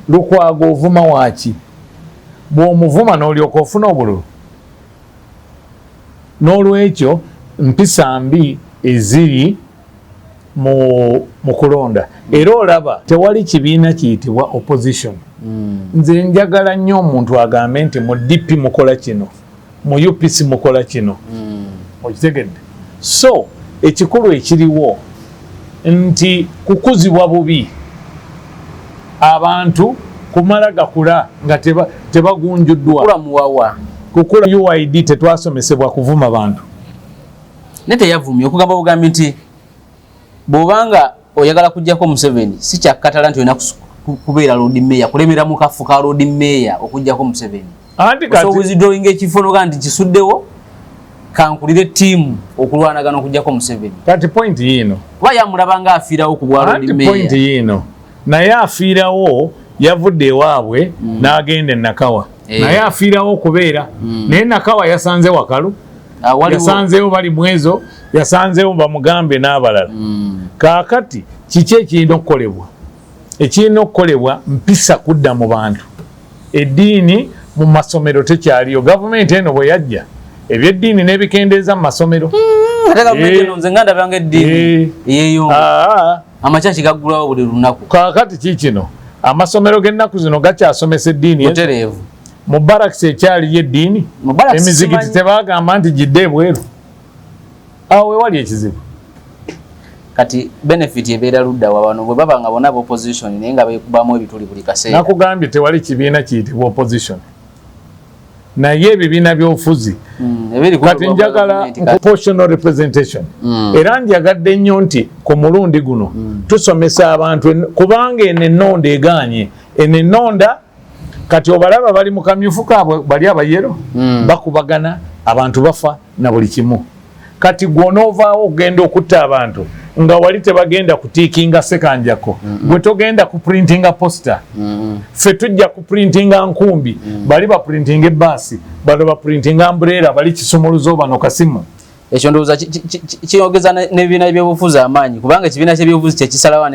Lukwago ovuma waki bw'omuvuma n'olyoka ofuna obululu. N'olwekyo mpisa mbi eziri mu kulonda. Era olaba tewali kibiina kiyitibwa opposition. Nze njagala nnyo omuntu agambe nti mu DP mukola kino, mu UPC mukola kino. Okitegedde? So ekikulu ekiriwo nti kukuzibwa bubi, abantu kumala gakula nga tebagunjuddwa. Kukula muwawa. Kukula UID tetwasomesebwa kuvuma bantu. Nete yavumye okugamba bugambi nti bw'obanga oyagala kujjako Museveni si kyakatala nti olina kubeera Lord Mayor, kulemera mu kafu ka Lord Mayor okujjako Museveni. Anti kati withdrawing ekifono kandi kisuddewo kankulire tiimu okulwanagana okujjako Museveni. Kati point yino. Kuba yamulabanga afiirawo ku bwa Lord Mayor. Anti point yino. Naye afiirawo yavudde ewaabwe n'agenda e Nakawa. Naye afiirawo okubeera. Naye Nakawa yasanze Wakalu. Yasanzeewo bali mwezo, yasanzeewo bamugambe n'abalala. Kaakati kiki ekirina okukolebwa? Ekirina okukolebwa mpisa kudda mu bantu. Eddiini mu masomero tekyaliyo. Gavumenti eno bwe yajja ebyeddiini n'ebikendeeza mu masomero. Nze nga ndabanga eddiini eyeeyo. Amakyaki gaggulawo buli lunaku. Kaakati kikino amasomero g'ennaku zino gakyasomesa eddiini. Mutereevu. Mu barakisi ekyaliyo eddiini. Emizigiti tebagamba nti gidde ebweru. Awo wewali ekizibu. Kati benefit ebeera ludda wa bano bwe baba nga bonna opposition naye nga beekubamu ebituli buli kaseera. Nakugambye tewali kibiina kiyitibwa opposition. Naye ebibiina by'obufuzi kati njagala proportional representation. Era njagadde nnyo nti ku mulundi guno tusomesa abantu kubanga ennonda egaanye. Ennonda kati obalaba bali mu kamyufu kaabwe bali abayero bakubagana abantu bafa na buli kimu. Kati gwonoovaawo ogenda okutta abantu nga wali tebagenda kutiikinga sekanjako gwe togenda kuprintinga posta ffe tujja kuprintinga nkumbi bali baprintinga ebbaasi balo baprintinga umbrella bali kisumuluzo bano kasimu. Ekyo ndowooza kiyongeza n'ebibiina by'obufuzi amaanyi kubanga ekibiina ky'ebyobufuzi kyekisalawo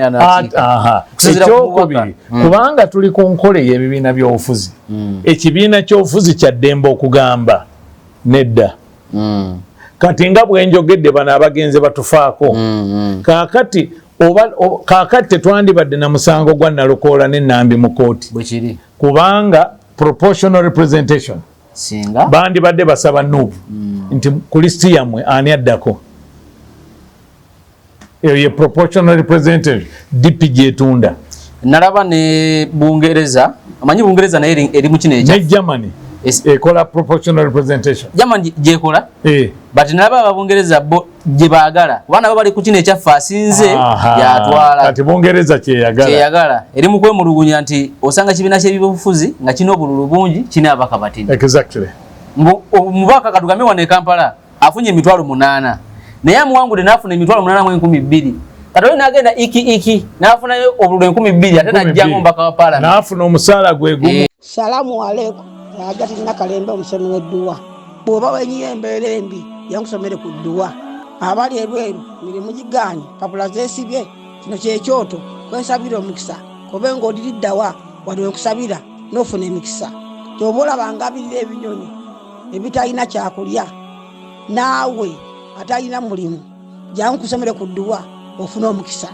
ekyokubiri kubanga tuli ku nkole y'ebibiina by'obufuzi. Ekibiina ky'obufuzi kya ddembe okugamba nedda. Kati nga bwenjogedde bano abagenze batufaako. Kaakati tetwandibadde na musango gwa Nalukoola n'Ennambi mu kooti. Bwekiri. Kubanga proportional representation. Singa. Bandibadde basaba Nuupu. Nti ku listi yammwe ani addako. Eyo ye proportional representation DP gyetunda. Nalaba ne Bungereza. Amanyi Bungereza naye eri mu kino ekya. Ne Germany. Ekola proportional representation. Germany gyekola? But nalaba Abungereza gye baagala. Kubanga nabo bali ku kino ekyaffe asinze yatwala. Kati Bungereza kyeyagala. Eri mu kwemulugunya nti osanga kibiina ky'ebyobufuzi nga kino obululu bungi kina abaka batini. Exactly. Omubaka katugambe wano e Kampala afunye emitwalo 8. Naye amuwangudde n'afuna emitwalo 8,200. Kati oyo n'agenda iki n'afunayo obululu 2,000 ate n'ajjangu omubaka wa Parliament. N'afuna omusaala gwe gumu. Salamu alaikum. Agati Nakalembe omusomi w'edduwa. Bw'oba wenyiye embeera embi yankusomere ku dduwa. Abali ebweru mirimu gigaanye papula zeesibye kino kyekyoto kwesabira omukisa kobe ng'odiriddawa wali wekusabira n'ofuna emikisa. Ky'oba olabanga abirira ebinyonyi ebitalina kyakulya naawe atalina mulimu jangu kusomere ku dduwa ofuna omukisa.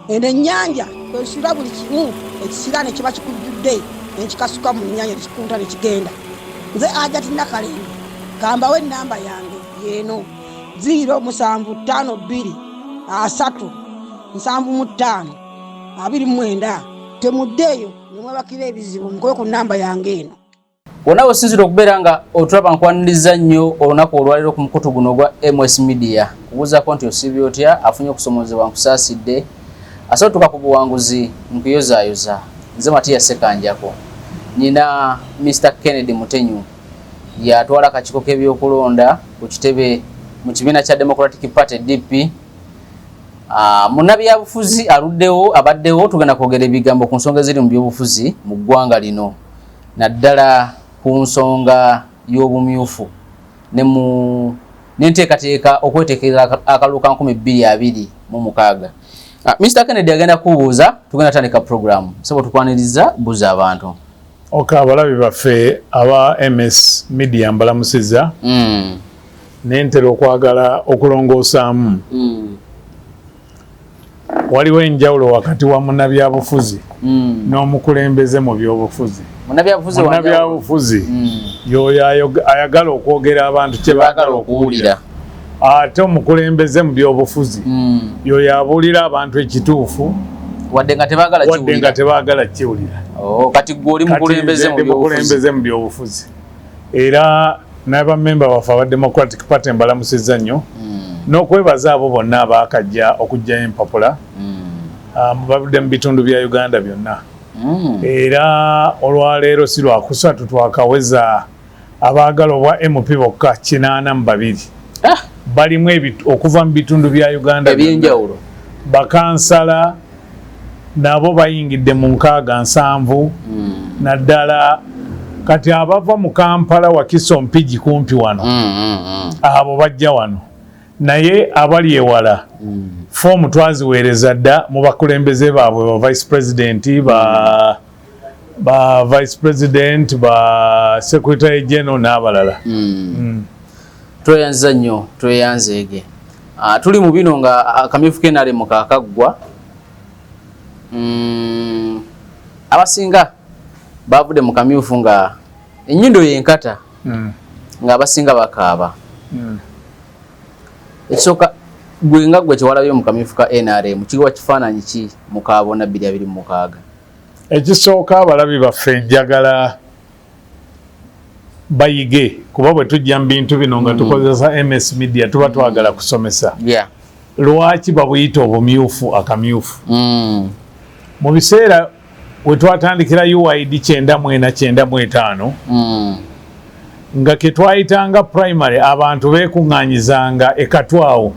Eno ennyanja kwesula buli kimu ekisira ne kiba kikujjudde nekikasuka mu nnyanja nekikunta nekigenda. Nze Agati Nakalembe kambawo ennamba yange yeeno 052537529 temuddeeyo nemwebakira ebizibu mukobe ku nnamba yange eno. Wonna osinzira okubeera nga otulaba nkwaniriza nnyo olunaku olwaliro ku mukutu guno gwa MS Media kubuuzaako nti osiibye otya afunye okusomozebwa nkusaasidde asootuka ku buwanguzi nkuyozaayoza. Nze Matiya Sekanjako nina Mr. Kennedy Mutenyu yatwala akakiiko k'ebyokulonda ku kitebe mu kibiina kya Democratic Party DP. Munnabyabufuzi aluddewo abaddewo tugenda kwogera ebigambo ku nsonga eziri mu byobufuzi mu ggwanga lino naddala ku nsonga y'obumyufu n'enteekateeka okweteekera akalulu ka 2026. Mr. Kennedy agenda kubuuza tugenda tandika program sabo tukwaniriza buuza abantu abalabi baffe aba MS Media mbalamusiza nentera okwagala okulongoosaamu waliwo enjawulo wakati wa munnabyabufuzi n'omukulembeze mu byobufuzi. Munnabyabufuzi y'oyo ayagala okwogera abantu kye baagala okuwulira, ate omukulembeze mu byobufuzi y'oyo abuulira abantu ekituufu wadde nga tebaagala kiwulira. Kati gwe oli mukulembeze mu byobufuzi. Era n'abamemba baffe aba Democratic Party mbalamusizza nnyo n'okwebaza abo bonna abaakajja okujjayo empapula bavudde mu bitundu bya Uganda byonna. Era olwaleero si lwakusatu twakaweza abaagala obwa MP bokka 82 balimu okuva mu bitundu bya Uganda ebyenjawulo. Bakansala nabo bayingidde mu 67 naddala kati abava mu Kampala Wakiso Mpigi kumpi wano abo bajja wano, naye abali ewala fomu twaziweereza dda mu bakulembeze baabwe ba vice president ba vice president ba secretary general n'abalala. Tweyanza nnyo tweyanzeege. Tuli mu bino nga akamyufu kenale mu kakaggwa. Abasinga bavudde mu kamyufu nga ennyindo yenkata nga abasinga bakaaba. Ekisooka gwe nga gwe kyewalabye mu kamyufu ka NRM kiriwa kifaananyi ki mu kaabona 2026? Ekisooka abalabi baffe njagala bayige kuba bwe tujja mu bintu bino nga tukozesa MS Media tuba twagala kusomesa. Lwaki babuyita obumyufu akamyufu? Mu biseera we twatandikira UID 9495 nga ke twayitanga primary abantu beekuŋŋaanyizanga ekatwawo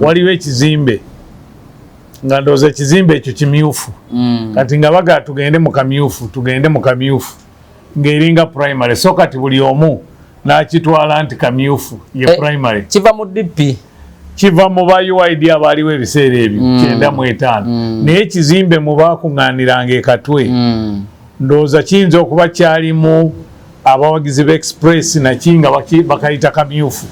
waliwo ekizimbe nga ndowooza ekizimbe ekyo kimyufu kati nga bagaa tugende mu kamyufu ng'eringa primary so kati buli omu n'akitwala nti kamyufu ye primary. Kiva mu DP, kiva mu ba UID abaaliwo ebiseera ebyo 95 naye ekizimbe mu baakuŋŋaaniranga ekatwe ndowooza kiyinza okuba kyalimu abawagizi ba Express nakinga bakayita kamyufu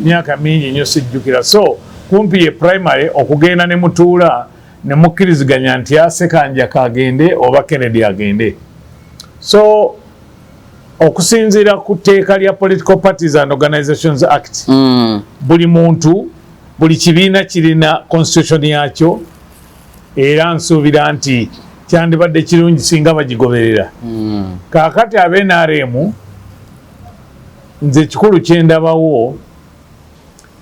myaka mingi nnyo sijjukira. So kumpi ye primary okugenda ne mutuula ne mukkiriziganya nti Sekanja kagende oba Kennedy agende. So okusinziira ku tteeka lya Political Parties and Organizations Act buli muntu buli kibiina kirina constitution yakyo era nsuubira nti kyandibadde kirungi singa bagigoberera. Kaakati abe NRM nze kikulu kyendabawo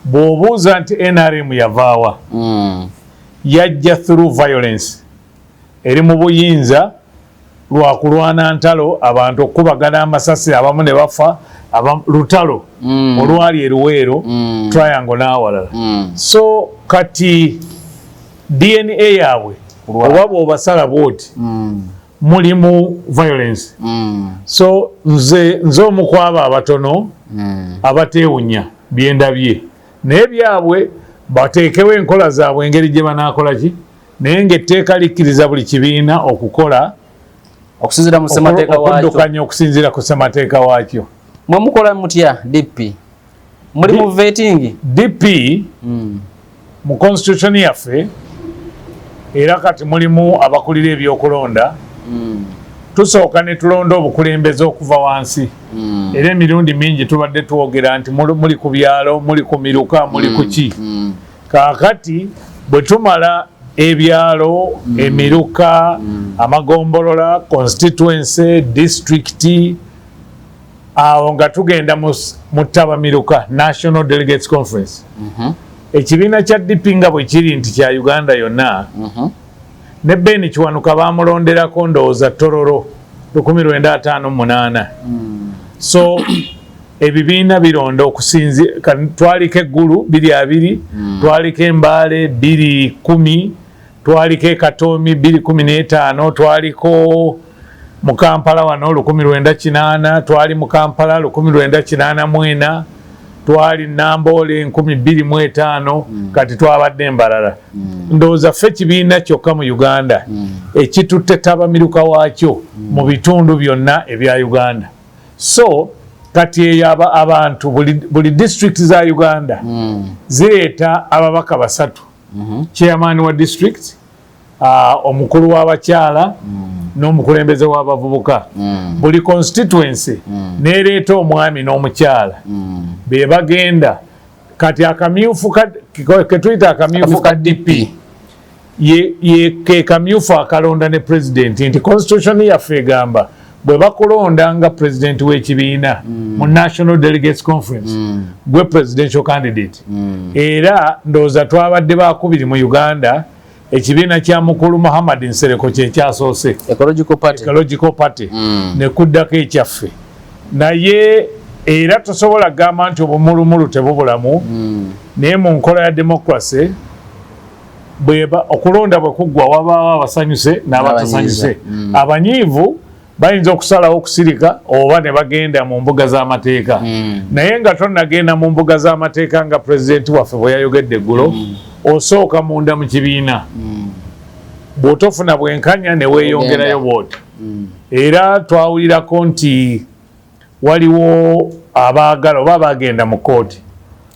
bw'obuuza nti NRM yavaawa yajja through violence eri mu buyinza lwakulwana ntalo abantu okubagana amasasi abamu ne bafa lutalo olwali eruweero triangle n'awalala. So kati DNA yaabwe oba bw'obasala bwoti mulimu violence. So nze omukwaba abatono abateewunya byendabye naye byabwe bateekewo enkola zaabwe engeri gye banaakola ki naye ng'etteeka likkiriza buli kibiina okukola okuddukanya okusinziira ku ssemateeka waakyo. Mwe mukola mutya DP? Muli mu vetting? DP mu constitution yaffe era kati mulimu abakulira ebyokulonda tusooka ne tulonda obukulembeze okuva wansi era emirundi mingi tubadde twogera nti muli ku byalo muli ku miruka muli ku ki. Kaakati bwe tumala ebyalo emiruka amagombolola constituency district awo nga tugenda mu Tabamiruka National Delegates Conference. Ekibiina kya DP nga bwe kiri nti kya Uganda yonna ne Ben Kiwanuka baamulonderako ndowooza Tororo 1958. So ebibiina bironda okusinziira twaliko Eggulu 22 twaliko Embaale 210 twaliko Ekatoomi 215 twaliko mu Kampala wano 1980 twali mu Kampala 1984 twali Namboole 2005 kati twabadde Mbarara ndowooza ffe kibiina kyokka mu Uganda ekitutte tabamiruka waakyo mu bitundu byonna ebya Uganda. So kati eyo abantu buli district za Uganda zireeta ababaka basatu, chairman wa district, omukulu w'abakyala n'omukulembeze w'abavubuka. Buli constituency nereeta omwami n'omukyala be bagenda. Kati akamyufu ketuyita akamyufu ka DP ye kamyufu akalonda ne president nti constitution yaffe egamba bwe bakulonda nga president w'ekibiina mu National Delegates Conference gwe presidential candidate. Era ndowooza twabadde bakubiri mu Uganda ekibiina kya mukulu Muhammad Nsereko kye kyasoose Ecological Party ne kuddako ekyaffe. Naye era tosobola gamba nti obumulumulu tebubulamu naye mu nkola ya democracy okulonda bwe kuggwa wabaawo abasanyuse n'abatasanyuse. Abanyiivu bayinza okusalawo okusirika oba ne bagenda mu mbuga z'amateeka naye nga tonnagenda mu mbuga z'amateeka nga pulezidenti waffe bwe yayogedde eggulo osooka munda mu kibiina bw'otofuna bwenkanya ne weeyongerayo bw'oti. Era twawulirako nti waliwo abaagala oba bagenda mu kooti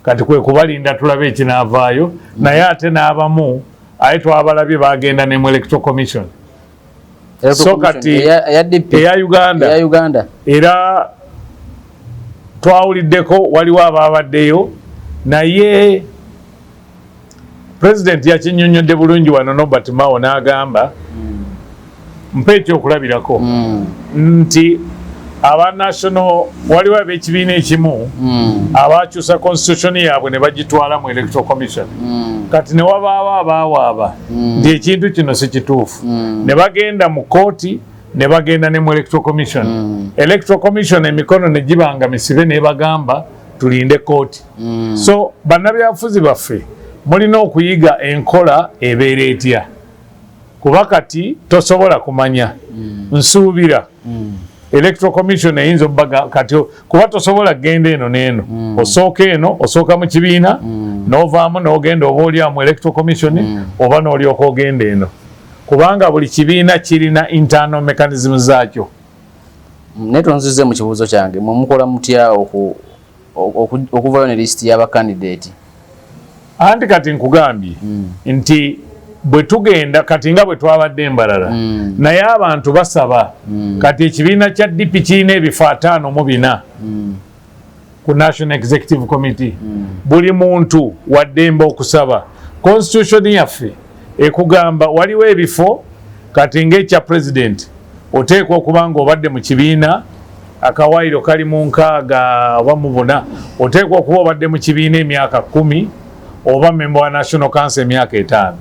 kati kwe kubalinda tulabe ekinaavaayo naye ate n'abamu aye twabalabye bagenda ne mu Electoral Commission. So kati eya Uganda era twawuliddeko waliwo ababaddeyo naye president yakinyonnyodde bulungi wano Norbert Mao n'agamba mpa ekyokulabirako nti aba national waliwo ab'ekibiina ekimu abakyusa constitution yaabwe ne bagitwala mu Electoral Commission kati ne wabaawo abaawaaba nti ekintu kino si kituufu ne bagenda mu kooti ne bagenda ne mu Electoral Commission. Electoral Commission emikono ne gibanga misibe ne bagamba tulinde kooti. So bannabyabufuzi baffe mulina okuyiga enkola ebeera etya kuba kati tosobola kumanya nsuubira Electoral Commission eyinza obbaga kati kuba tosobola genda eno n'eno osooka eno osooka mu kibiina n'ovaamu n'ogenda oba oli mu Electoral Commission oba n'olyoka ogenda eno kubanga buli kibiina kirina internal mechanism zaakyo. Naye tonzize mu kibuuzo kyange mukola mutya okuvayo ne list y'abakandidate anti kati nkugambye nti bwe tugenda kati nga bwe twabadde Mbarara naye abantu basaba kati ekibiina kya DP kirina ebifo 54 ku National Executive Committee. Buli muntu waddembe okusaba. Constitution yaffe ekugamba waliwo ebifo kati ng'ekya president oteekwa okuba nga obadde mu kibiina akawaayiro kali mu 6 oba mu 4 oteekwa okuba obadde mu kibiina emyaka 10 oba member wa National Council emyaka 5.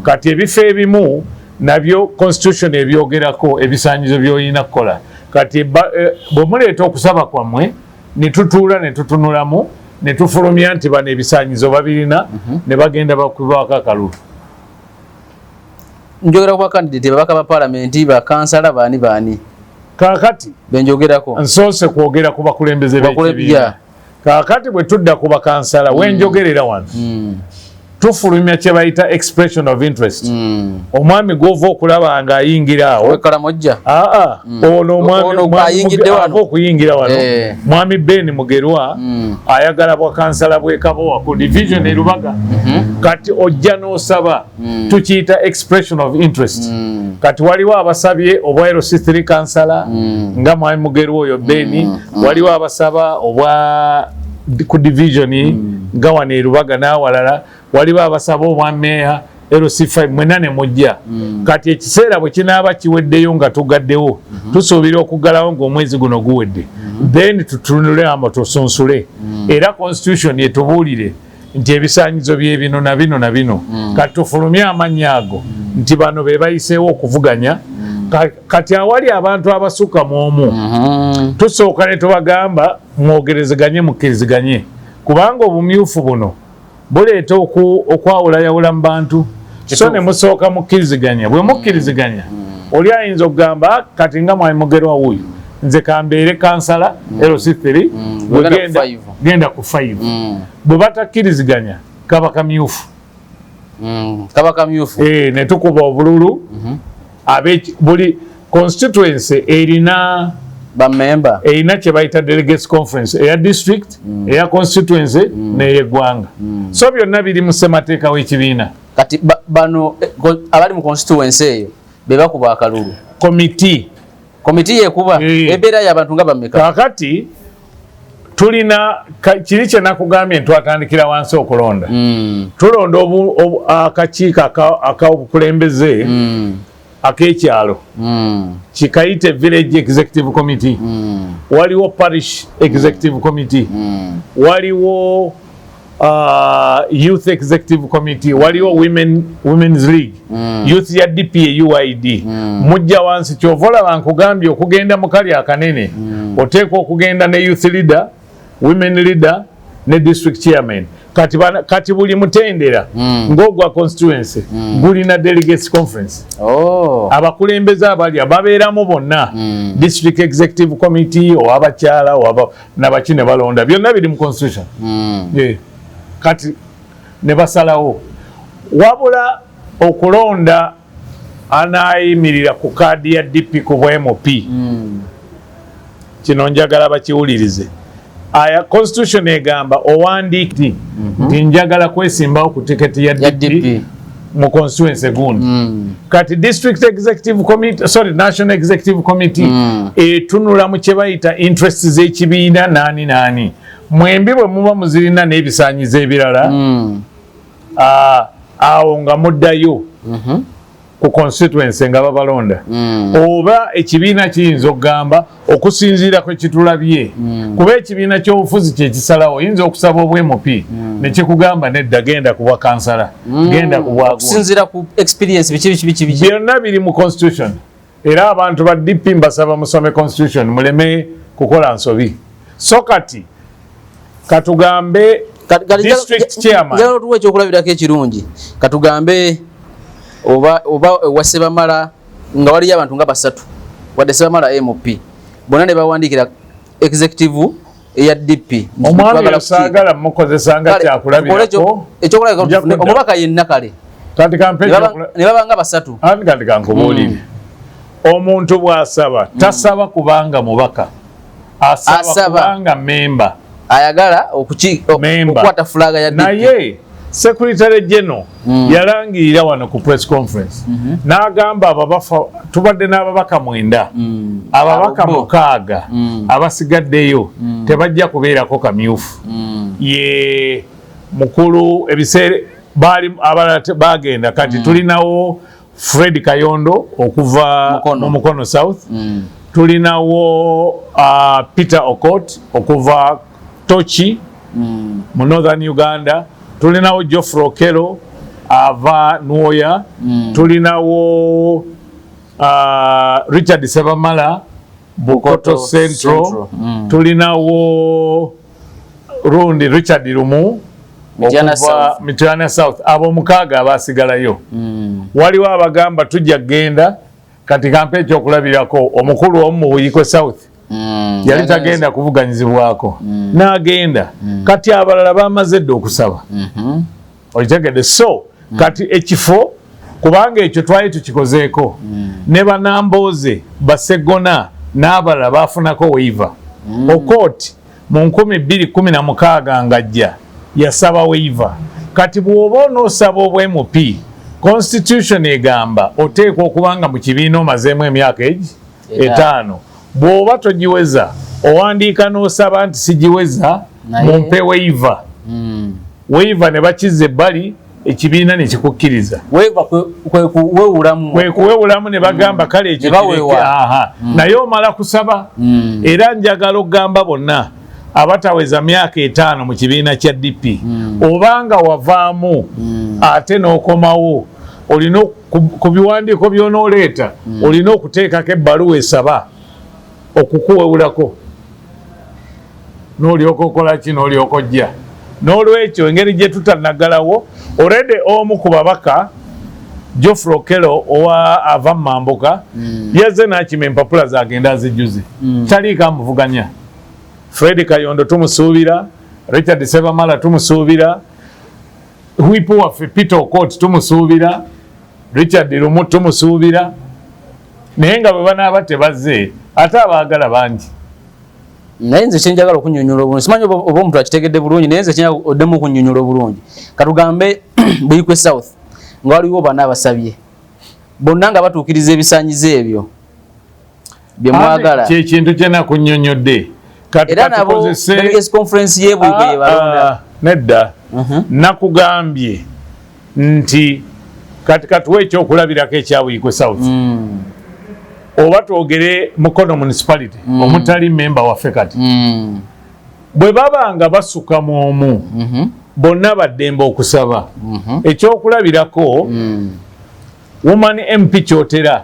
Kati ebifo ebimu nabyo constitution ebyogerako ebisaanyizo by'olina kukola. Kati bwe muleeta okusaba kwammwe ne tutuula ne tutunulamu ne tufulumya nti bano ebisaanyizo babirina ne bagenda bakubako akalulu. Njogera kwa candidate babaka ba parliament ba kansala baani kakati benjogerako nsoose kwogera ku bakulembeze b'ekibiina. Kakati bwe tudda ku bakansala wenjogerera wano tufulumya kye bayita expression of interest. Omwami gw'ova okulaba nga ayingira awo wekalamojja ono omwami okuyingira wano mwami Ben Mugerwa ayagala bwakansala bw'Ekabowa ku division e Lubaga. Kati ojja n'osaba tukiyita expression of interest. Kati waliwo abasabye obwa LC3 kansala nga mwami Mugerwa oyo Ben waliwo abasaba obwa ku division nga wano e Lubaga n'awalala waliwo abasaba obwa meya LC5 mwena ne mujja. Kati ekiseera bwe kinaaba kiweddeyo nga tugaddewo tusuubira okuggalawo ng'omwezi guno guwedde then tutunule amo tusunsule era constitution yetubuulire nti ebisaanyizo by'ebino na bino na bino kati tufulumye amannya ago nti bano be bayiseewo okuvuganya. Kati awali abantu abasukka mu omu tusooka ne tubagamba mwogerezeganye mukkiriziganye kubanga obumyufu buno buleeta okwawulayawula mu bantu. So ne musooka mukkiriziganya bwe mukkiriziganya oli ayinza okugamba kati nga mwami Mugerwa wuuyo nze kambeere kansala LC3 genda ku 5 bwe batakkiriziganya kaba kamyufu ne tukuba obululu buli constituency erina bamemba erina kye bayita delegates conference eya district eya constituency n'eyeggwanga so byonna biri mu ssemateeka w'ekibiina kati bano abali mu constituency eyo be bakuba akalulu komiti yekuba ebeera y'abantu nga bameka kakati tulina kiri kye nakugambye twatandikira wansi okulonda tulonda akakiiko ak'obukulembeze ak'ekyalo kikayite village executive committee waliwo parish executive committee waliwo youth executive committee waliwo women's league youth ya DPA UID mujja wansi kyovola bankugambye okugenda mu kali akanene oteekwa okugenda ne youth leader women leader ne district chairman kati buli mutendera ng'ogwa constituency gulina delegates conference abakulembeze abalya babeeramu bonna district executive committee owabakyala nabaki ne balonda byonna biri mu constitution kati ne basalawo wabula okulonda anaayimirira ku kaadi ya DP ku bwMP kino njagala bakiwulirize aya constitution egamba owandiiki nti njagala kwesimbawo ku tiketi ya DP mu constituency gundi kati district executive committee national executive committee etunula mu kye bayita interests z'ekibiina naani mwembi bwe muba muzirina n'ebisaanyizo ebirala awo nga muddayo ku constituency nga babalonda oba ekibiina kiyinza okugamba okusinziira kwe kitulabye kuba ekibiina ky'obufuzi kyekisalawo oyinza okusaba obwMP ne kikugamba nedda genda ku bwa kansala genda ku bwakusinziira ku experience biki byonna biri mu constitution era abantu ba DP mbasaba musome constitution muleme kukola nsobi so kati katugambe district chairman njalo tuwe ekyokulabirako ekirungi katugambe oba wasebamala nga waliyo abantu nga basatu wadde sebamala MP bonna ne bawandikira executive eya DP omwami osaagala mukozesa nga kyakulabirako omubaka yenna kale ne baba nga basatu kati kankubuulire omuntu bw'asaba tasaba kubanga mubaka asaba kubanga memba ayagala okukwata fulaga ya DP naye Secretary General yalangirira wano ku press conference n'agamba ababafa tubadde n'ababaka 9 ababaka 6 abasigaddeyo tebajja kubeerako kamyufu ye mukulu ebiseera baali abalala bagenda kati tulinawo Fred Kayondo okuva mu Mukono South tulinawo Peter Okot okuva Tochi mu Northern Uganda tulinawo Geoffrey Okelo ava Nuoya tulinawo Richard Sebamala Bukoto Central tulinawo Rundi Richard Lumu Mityana South abo mukaaga abasigalayo waliwo abagamba tujja genda kati kampe ekyokulabirako omukulu omu Buyikwe South yali tagenda kuvuganyizibwako n'agenda kati abalala bamaze dde okusaba okitegedde so kati ekifo kubanga ekyo twali tukikozeeko ne banambooze Basegona n'abalala bafunako waiver Okoti mu 2016 ng'ajja yasaba waiver kati bw'oba onoosaba obwMP constitution egamba oteekwa okubanga mu kibiina omazeemu emyaka 5 bw'oba togiweza owandiika n'osaba nti sigiweza mumpe waiver waiver ne bakiza ebbali ekibiina ne kikukkiriza kwe kuwewulamu ne bagamba kale ekyo naye omala kusaba era njagala okugamba bonna abataweza myaka 5 mu kibiina kya DP obanga wavaamu ate n'okomawo olina ku biwandiiko by'onooleeta olina okuteekako ebbaluwa esaba okukuwewulako n'olyoka okola ki n'olyoka ojja n'olwekyo engeri gye tutannagalawo olede omu ku babaka Geoffrey Okello owa ava Mambuka yazze n'akima empapula zagenda azijjuze taliiko amuvuganya. Fred Kayondo tumusuubira, Richard Sebamala tumusuubira, Whipu waffe Peter Okot tumusuubira, Richard Lumu tumusuubira, naye nga bwe banaaba tebazze ate abaagala bangi. Naye nze kyenjagala okunnyonnyola obulungi simanyi oba omuntu akitegedde bulungi naye nze kyenjagala oddemu okunnyonnyola obulungi katugambe Buikwe South nga waliwo bana abasabye bonna nga batuukiriza ebisaanyizo ebyo bye mwagala kyekintu kyena kunnyonnyodde era nabo delegates conference y'Ebuikwe ye balonda nedda nakugambye nti katuwe ekyokulabirako ekya Buikwe South oba twogere Mukono municipality omutali member waffe kati bwe baba nga basuka mu omu bonna baddembe okusaba ekyokulabirako woman MP Kyotera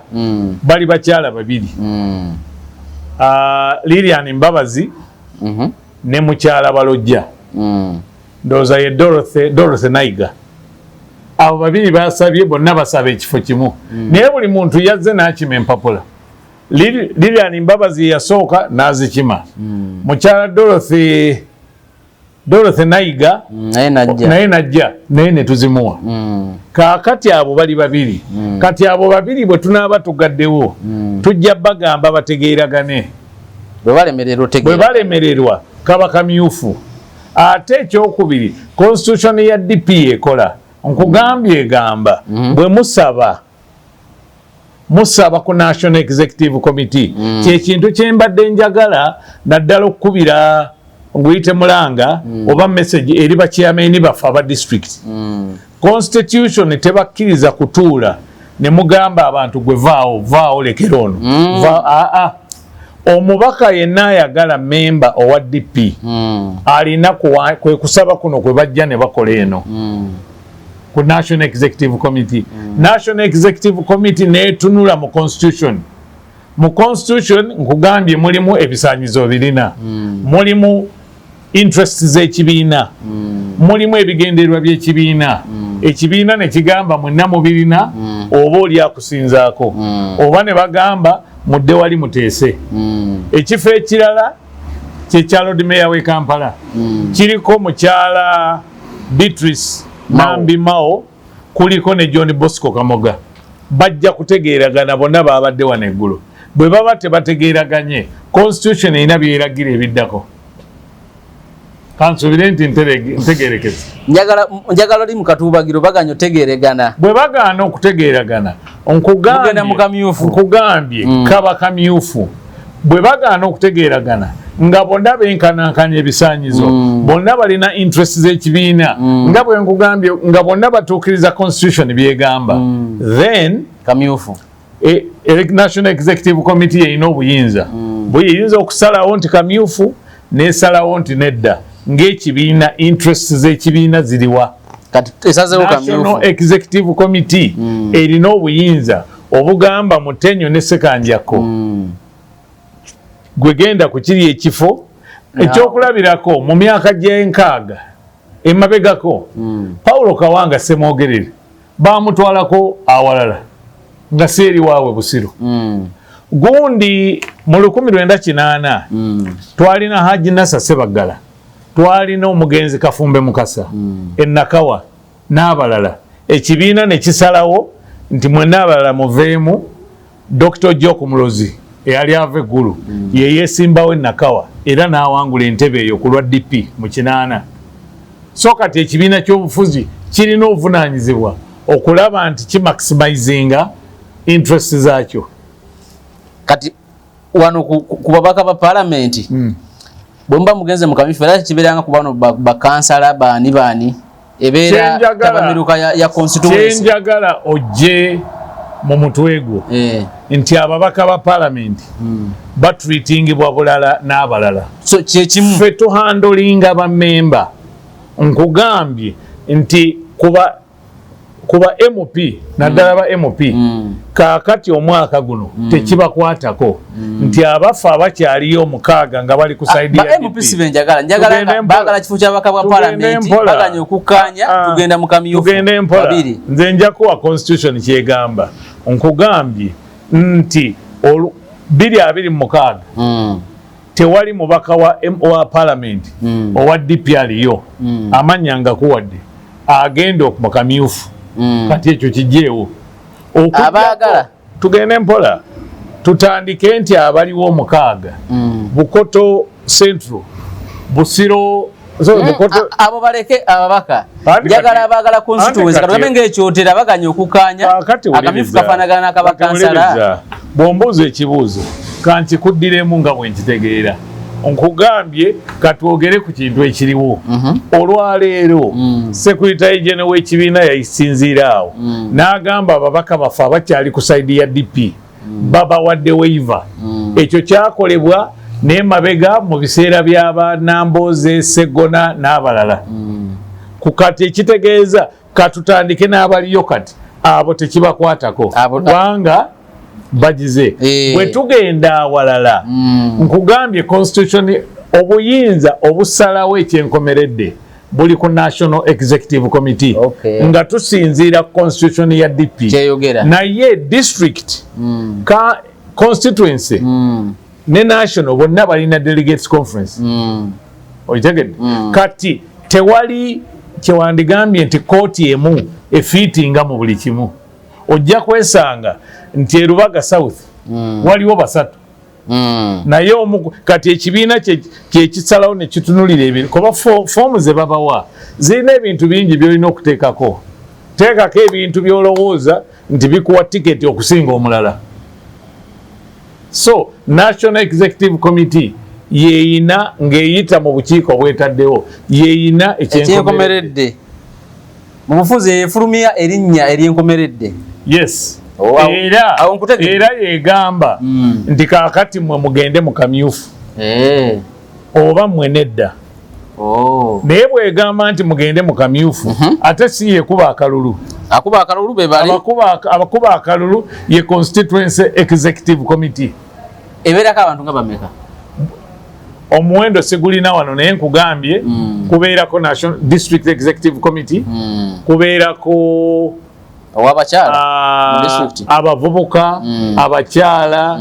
bali bakyala babiri Lilian Mbabazi ne mukyala Balojja ndowooza ye Dorothy Naiga abo babiri basabye bonna basaba ekifo kimu naye buli muntu yazze n'akima empapula Lilian Mbabazi yasooka n'azikima mukyala Dorothy Naiga naye najja naye ne tuzimuwa kaakati abo bali babiri kati abo babiri bwe tunaaba tugaddewo tujja bagamba bategeeragane bwe balemererwa kaba kamyufu ate ekyokubiri constitution ya DP ekola nkugambye egamba bwe musaba ku National Executive Committee kyekintu kyembadde njagala naddala okukubira nguyite Mulanga oba message eri bachairman baffe aba district constitution tebakkiriza kutuula ne mugamba abantu gwe vaawo lekera ono omubaka yenna ayagala member owa DP alina kwe kusaba kuno kwe bajja ne bakola eno ku National Executive Committee National Executive Committee netunula mu constitution nkugambye mulimu ebisaanyizo birina mulimu interests z'ekibiina mulimu ebigendererwa by'ekibiina ekibiina ne kigamba mwenna mubirina oba oli akusinzaako oba ne bagamba mudde wali muteese ekifo ekirala kyekya Lord Mayor w'e Kampala kiriko mukyala Beatrice Nambi Mao kuliko ne John Bosco Kamoga bajja kutegeeragana bonna babadde wano eggulo bwe baba tebategeeraganye constitution erina byeragira ebiddako kansubire nti ntegeerekeze njagala oli mu katuubagiro baganya otegeeregana bwe bagaana okutegeeragana nkugambye kaba kamyufu bwe bagaana okutegeeragana nga bonna benkanankanya ebisaanyizo bonna balina interest z'ekibiina nga bwe nkugambye nga bonna batuukiriza constitution byegamba then kamyufu National Executive Committee erina obuyinza buyinza okusalawo nti kamyufu nesalawo nti nedda ng'ekibiina interest z'ekibiina ziriwa National Executive Committee erina obuyinza obugamba Mutenyo ne Sekanjako gwegenda ku kiri ekifo ekyokulabirako mu myaka gy'enkaaga emabegako Paulo Kawanga Semwogerere bamutwalako awalala nga seeri waawe Busiro gundi mu 1908 twalina Haji Nasa Sebaggala twalina omugenzi Kafumbe Mukasa Enakawa n'abalala ekibiina ne kisalawo nti mwenna abalala muveemu Dr. Joku Mulozi eyali ava eggulu ye yeesimbawo Nakawa era n'awangula entebe eyo ku lwa DP mu 8 so kati ekibiina ky'obufuzi kirina obuvunaanyizibwa okulaba nti kimaximizinga interest zaakyo kati wano ku babaka ba parliament bomba mugenze mu kamyufu era kibeeranga ku bano bakansala baani ebeera tabamiruka ya constituency kyenjagala ojje mu mutwe gwo nti ababaka ba parliament batreatingibwa bulala n'abalala so kyekimu ffe tuhandolinga bamemba nkugambye nti kuba kuba MP naddala ba MP kakati omwaka guno tekibakwatako nti abafa abakyaliyo omukaaga nga bali ku side ya MP njagala bagala kifo ky'abaka bwa parliament baganya okukkaanya tugenda mu kamyufu tugende mpola nze nja kuwa constitution kyegamba nkugambye nti 2026 tewali mubaka wa parliament owa DP aliyo amanya nga kuwadde agenda mu kamyufu kati ekyo kijeewo abagala tugende mpola tutandike nti abaliwo omukaaga Bukoto Central Busiro abo baleke ababaka njagala abagala constituency katugambe ng'ekyotera baganya okukkaanya akamyufu kafaanagana n'akabakansala bw'ombuuza ekibuuzo kankikuddiremu nga bwe nkitegeera nkugambye katwogere ku kintu ekiriwo olwaleero Secretary General w'ekibiina yayisinziira awo n'agamba ababaka bafe abakyali ku sayidi ya DP babawadde waiver ekyo kyakolebwa n'emabega mu biseera by'aba Nambooze Segona n'abalala ku kati ekitegeeza katutandike n'abaliyo kati abo tekibakwatako kubanga bagize bwe tugenda awalala nkugambye constitution obuyinza obusalawo ekyenkomeredde buli ku National Executive Committee nga tusinziira constitution ya DP naye district ka constituency ne national bonna balina delegates conference oyitegedde kati tewali kyewandigambye nti kooti emu efiitinga mu buli kimu ojja kwesanga nti erubaga South waliwo basatu naye kati ekibiina kyekisalawo ne kitunulira ebintu kuba foomu ze babawa zirina ebintu bingi byolina okuteekako teekako ebintu byolowooza nti bikuwa tiketi okusinga omulala so National Executive Committee yeeyina ng'eyita mu bukiiko bwetaddewo yeeyina ekyenkomeredde mu bufuzi efulumya erinnya eryenkomeredde yes era yegamba nti kaakati mmwe mugende mu kamyufu oba mmwe nedda naye bwegamba nti mugende mu kamyufu ate si yekuba akalulu abakuba akalulu ye Constituency Executive Committee ebeerako abantu nga bameka omuwendo sigulina wano naye nkugambye kubeerako National District Executive Committee kubeerako abavubuka abakyala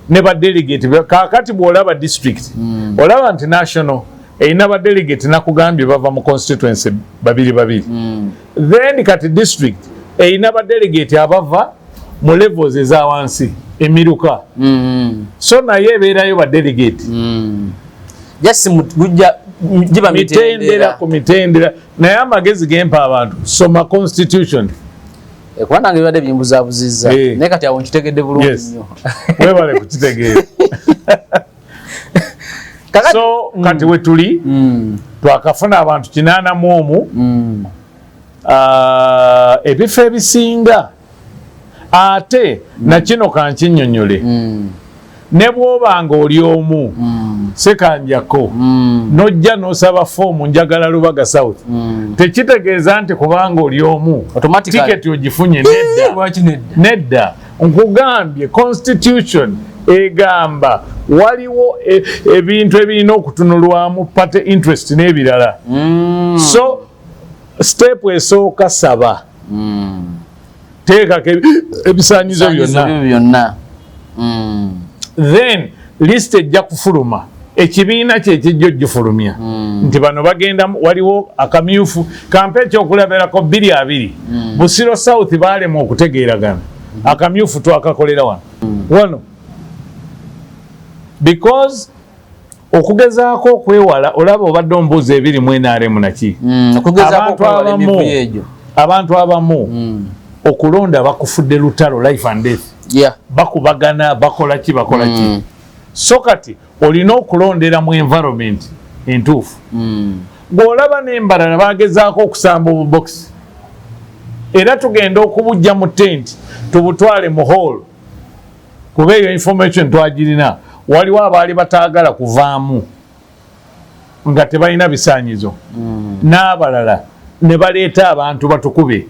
ne badelegate kakati bwolaba district olaba nti national erina badelegate nakugambye bava mu constituency babiri then kati district erina badelegate abava mu levels ezawansi emiruka so naye ebeerayo badelegate mitendera ku mitendera naye amagezi gempa abantu soma constitution kubanga bibadde bimbuzabuzizza naye kati awo nkitegedde bulungi nnyo webale kukitegeera so kati we tuli twakafuna abantu 81 ebifo ebisinga ate nakino kankinnyonnyole ne bw'obanga oli omu sekanjako nojja n'osaba foomu njagala Lubaga South tekitegeeza nti kubanga oli omu tiketi ogifunye nedda nkugambye constitution egamba waliwo ebintu ebirina okutunulwamu party interest n'ebirala so step esooka saba teekako ebisaanyizo byonna then list ejja kufuluma ekibiina kyekijja ogifulumya nti bano bagenda waliwo akamyufu kampe ekyokulabirako 2 Busiro South baalema okutegeeragana akamyufu twakakolera wano because okugezaako okwewala olaba obadde ombuuza ebiri mu NRM naki abantu abamu okulonda bakufudde lutalo life and death bakubagana bakola ki so kati olina okulondera mu environment entuufu bw'olaba n'embalala bagezaako okusamba obubokisi era tugenda okubujja mu tent tubutwale mu hall kuba eyo information twagirina waliwo abaali bataagala kuvaamu nga tebalina bisaanyizo n'abalala ne baleeta abantu batukube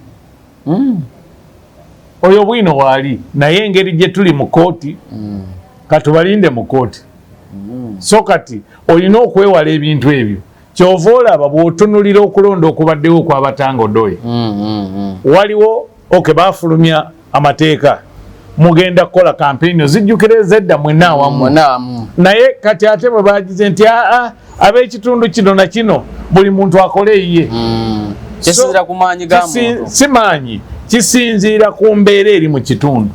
oyo bwino waali naye engeri gye tuli mu kooti katubalinde mu kooti so kati olina okwewala ebintu ebyo kyova olaba bw'otunulira okulonda okubaddewo kw'abatangodoye waliwo bafulumya amateeka mugenda kukola kampeyini ozijjukira ezedda mwenna awamu naye kati ate bwe bagize nti ab'ekitundu kino na kino buli muntu akole eyiye si maanyi kisinziira ku mbeera eri mu kitundu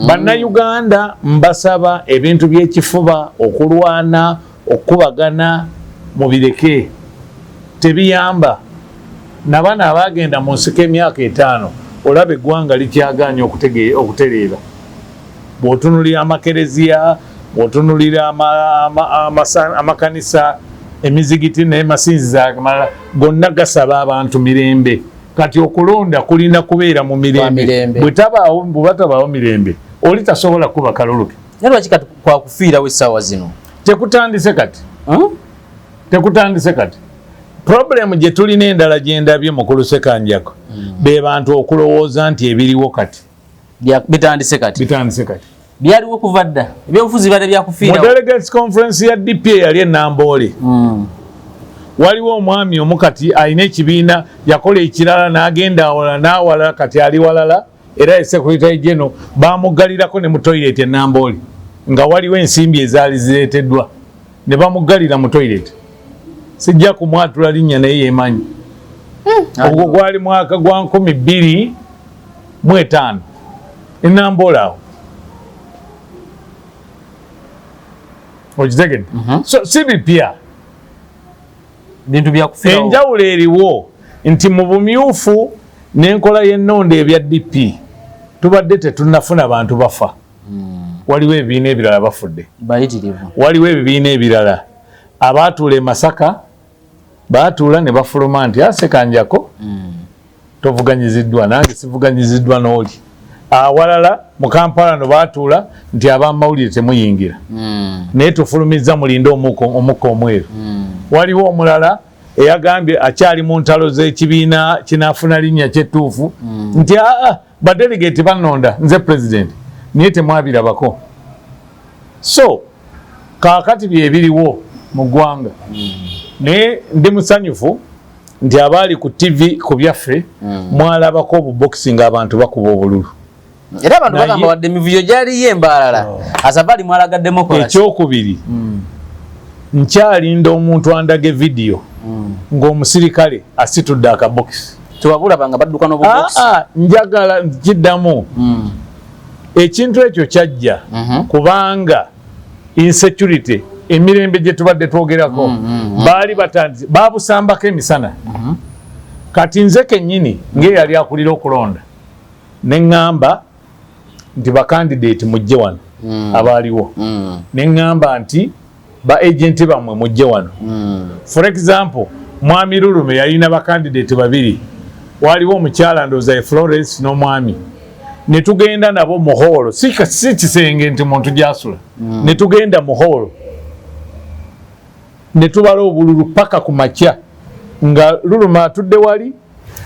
bannayuganda mbasaba ebintu by'ekifuba okulwana okubagana mubireke tebiyamba nabana abagenda mu nsiko emyaka 5 olaba eggwanga likyaganya okutereera bw'otunulira amakereziya bw'otunulira amakanisa emizigiti n'emasinzizo amalala gonna gasaba abantu mirembe kati okulonda kulina kubeera mu mirembe bwe batabaawo mirembe oli tasobola kuba kaluluke lwaki kati kwakufiirawo essaawa zino tekutandise kati problemu gye tulina endala gye ndabye mu kulusekanjako be bantu okulowooza nti ebiriwo kati bitandise kati byaliwo kuva dda ebyobufuzi bade byakufiirawo. Mu delegates conference ya DPA yali enamboole waliwo omwami omu kati alina ekibiina yakola ekirala n'agenda awala n'awalala kati ali walala era ye secretary general bamuggalirako ne mu toilet enamboole nga waliwo ensimbi ezaali zireeteddwa ne bamuggalira mu toilet sijja kumwatula linnya naye yemanyi ogwo gwali mwaka gwa 2005 enamboole awo okitegedde so si bipya bintu byakufiirawo enjawulo eriwo nti mu bumyufu n'enkola y'ennonda ebya DP tubadde tetunnafuna bantu bafa waliwo ebibiina ebirala bafudde waliwo ebibiina ebirala abaatuula e Masaka baatuula ne bafuluma nti asekanjako tovuganyiziddwa nange sivuganyiziddwa n'oli awalala mu Kampala no baatuula nti abamawulire temuyingira naye tufulumiza mulinde omukka omweru waliwo omulala eyagambye akyali mu ntalo z'ekibiina kinaafuna linnya kyettuufu nti badelegate bannonda nze president naye temwabirabako so kaakati byebiriwo mu ggwanga naye ndi musanyufu nti abaali ku TV ku byaffe mwalabako obuboxing abantu bakuba obululu era abantu bagamba wadde emivuyo gyaliyo embalala asafari mwalaga democracy ekyokubiri nkyalinda omuntu andage video ng'omusirikale asitudde akabokisi tewabulabanga badduka n'obubokisi njagala kiddamu ekintu ekyo kyajja kubanga insecurity emirembe gye tubadde twogerako baali batandise babusambako emisana kati nze kennyini ng'eyali akulira okulonda neŋŋamba nti bakandidate mujje wano abaaliwo neŋŋamba nti ba agenti bamwe mujje wano for example mwami Lulume yalina bakandidate babiri waliwo omukyala ndooza Florence n'omwami ne tugenda nabo mu hall si kisenge nti muntu gyasula ne tugenda mu hall ne tubala obululu paka ku makya nga Lulume atudde wali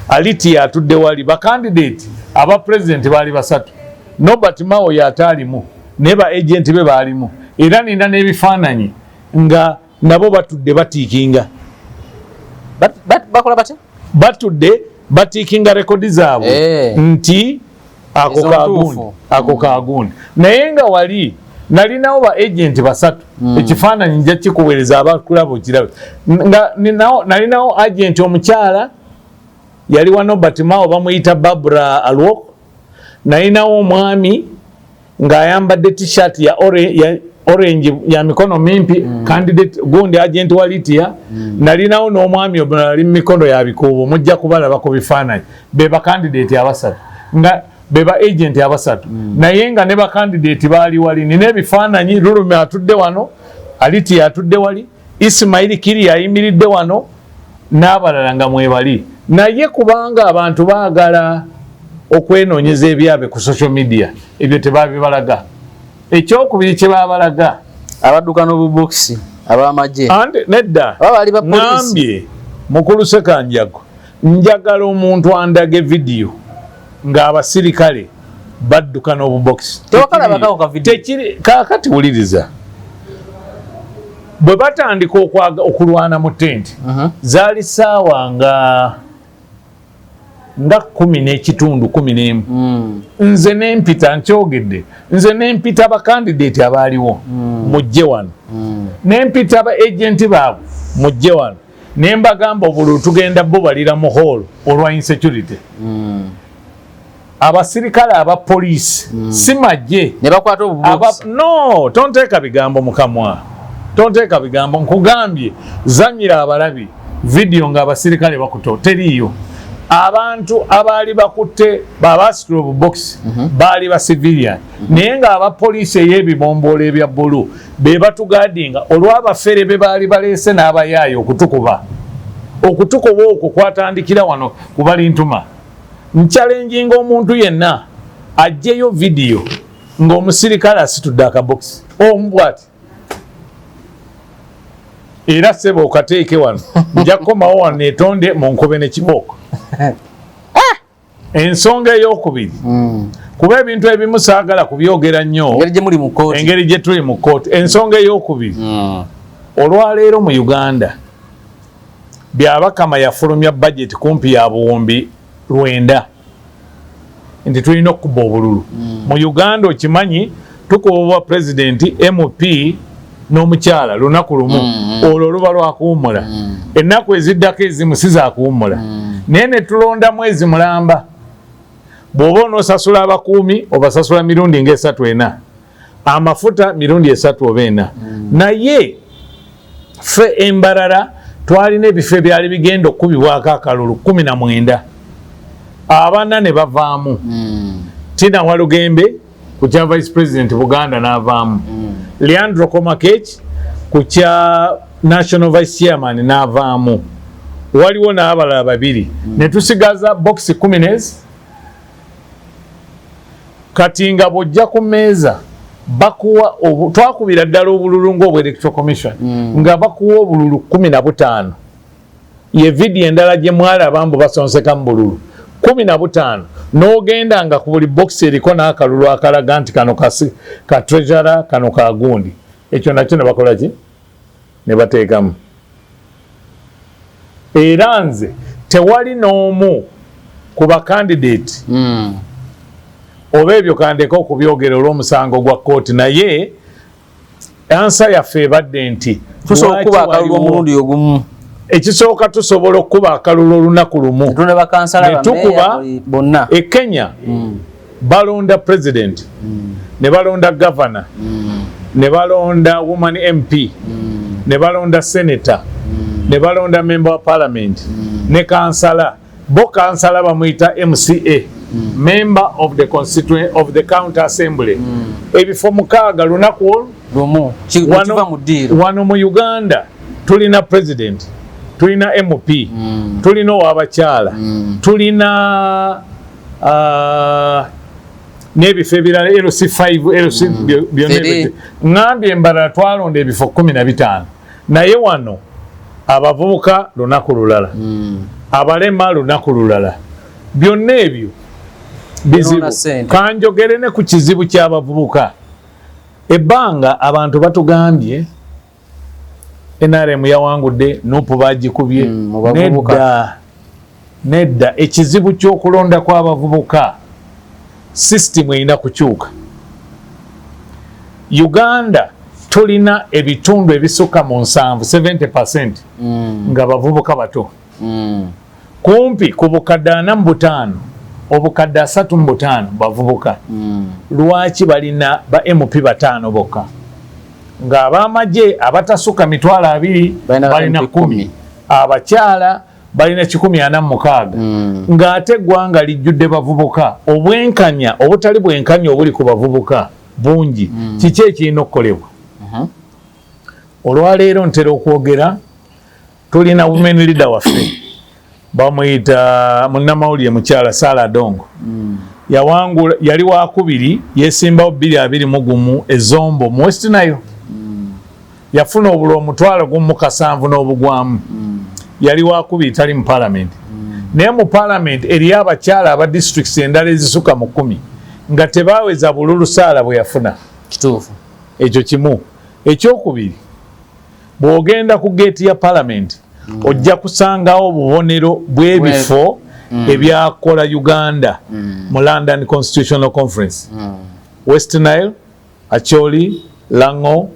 Aliti atudde wali bakandidate aba president baali basatu Nobert Mao yataalimu ne ba agenti be baalimu era nina n'ebifaananyi nga nabo batudde batiikinga bakola batya batudde batiikinga rekodi zaabwe nti ako kaagundi naye nga wali nalinawo ba agenti basatu ekifaananyi nja kikuweereza abakulaba okirabe nalinawo agenti omukyala yali wa Nobert Mao bamuyita Barbara Alwok nalinawo omwami ng'ayambadde t-shirt ya orange ya mikono mimpi candidate gundi agent wa Litia nalinawo n'omwami omulala ali mu mikono ya bikuubo mujja kubalaba ku bifaananyi be ba candidate abasatu nga be ba agent abasatu naye nga ne ba candidate baali wali nina ebifaananyi Lulume atudde wano Alitia atudde wali Ismail Kiri ayimiridde wano n'abalala nga mwebali naye kubanga abantu baagala okwenoonyeza ebyabe ku social media ebyo tebabibalaga ekyokubiri kye babalaga abadduka n'obubokisi ab'amagye nedda ngambye mukulu Sekanjago njagala omuntu andage video ng'abasirikale badduka n'obubokisi. Kaakati wuliriza, bwe batandika okulwana mu tenti zaali ssaawa nga 10:11 nze nempita nkyogedde, nze nempita abakandideeti abaaliwo mujje wano, nempita aba agenti baabwe mujje wano, ne mbagamba obululu tugenda bubalira mu hall olwa insecurity. Abasirikale aba poliisi si majje ne bakwata obubokisi. No, tonteeka bigambo mukamwa, tonteeka bigambo, nkugambye zanyira abalabi video ng'abasirikale bakuto teriiyo. Abantu abaali bakutte babasitula obubokisi baali ba civilian, naye ng'abapoliisi ey'ebibomboola ebya bbulu be batugaadinga olw'abafere be baali baleese n'abayaayo okutukuba okwo kwatandikira wano ku Balintuma. Nchalenjinga omuntu yenna ajjeyo video ng'omusirikale asitudde akabokisi omubwati, era sebo okateeke wano nja kukomawo wano neetonde mu nkobe n'ekibooko. Ensonga ey'okubiri, kuba ebintu ebimu saagala kubyogera nnyo engeri gye tuli mu kkooti. Ensonga ey'okubiri, olwaleero mu Uganda Byabakama yafulumya budget kumpi ya buwumbi 9 nti tulina okuba obululu mu Uganda. Okimanyi tukuba president MP n'omukyala lunaku lumu olwo luba lwakuwummula. Ennaku eziddako ezimu si za kuwummula, naye ne tulonda mwezi mulamba. Bw'oba onoosasula abakuumi obasasula mirundi nga3-4, amafuta mirundi 3 oba 4. Naye ffe Embarara twalina ebifo ebyali bigenda okukubibwako akalulu 19, abana ne bavaamu. Tina Walugembe ku kya Vice President Buganda n'avaamu, Leandro Komakech ku kya National Vice Chairman n'avaamu, waliwo n'abalala 2, ne tusigaza box 10. Kati nga bw'ojja ku mmeeza bakuwa twakubira ddala obululu ng'obwa Electoral Commission nga bakuwa obululu 15. Ye video endala gye mwalaba mbu basonseka mu bululu 15, n'ogenda nga ku buli box eriko n'akalulu akalaga nti kano ka treasurer, kano ka gundi. Ekyo nakyo ne bakola ki? Ne bateekamu. Era nze tewali n'omu ku bakandidate oba ebyo kandeka okubyogera olw'omusango gwa kkooti, naye ansa yaffe ebadde nti tusobola okuba akalulu omulundi ogumu. Ekisooka tusobola okuba akalulu olunaku lumu ne tukuba e Kenya. Balonda president, ne balonda governor, ne balonda woman MP, ne balonda senator, ne balonda member wa parliament, ne kansala. Bo kansala bamuyita MCA, member of the constituent of the county assembly. Ebifo 6 lunaku lumu kiva mu ddiiro. Wano mu Uganda tulina president, tulina MP, tulina owabakyala, tulina n'ebifo ebirala LC5, LC byonna. Ngambye Embarara twalonda ebifo 15, naye wano abavubuka lunaku lulala, abalema lunaku lulala. Byonna ebyo bizibu. Kanjogere ne ku kizibu ky'abavubuka. Ebbanga abantu batugambye NRM yawangudde, NUP bagikubye. Nedda ekizibu ky'okulonda kw'abavubuka system erina kukyuka. Uganda tulina ebitundu ebisukka mu 70% nga bavubuka bato. Kumpi ku bukadde 45, obukadde 35 bavubuka. Lwaki balina ba MP 5 bokka? Ng'abamagye abatasukka 20,000 balina 10, abakyala balina 146. Ng'ate eggwanga lijjudde bavubuka. Obwenkanya obutali bwenkanya obuli ku bavubuka bungi. Kiki ekirina okukolebwa? Olwaleero ntera okwogera, tulina women leader waffe bamuyita munnamawulire mukyala Sarah Adongo. Yawangula, yali wakubiri, yesimbawo 221 ezombo mu West Nile. Yafuna obululu 17,000 n'obugwamu. Yali wakubiri tali mu parliament. naye mu parliament eriyo abakyala aba districts endala ezisuka mu 10 nga tebaweza bululu saala bwe yafuna. Kituufu. Ekyo kimu. Ekyokubiri, bw'ogenda ku geeti ya parliament ojja kusangawo obubonero bw'ebifo ebyakola Uganda mu London Constitutional Conference. West Nile, Acholi, Lango,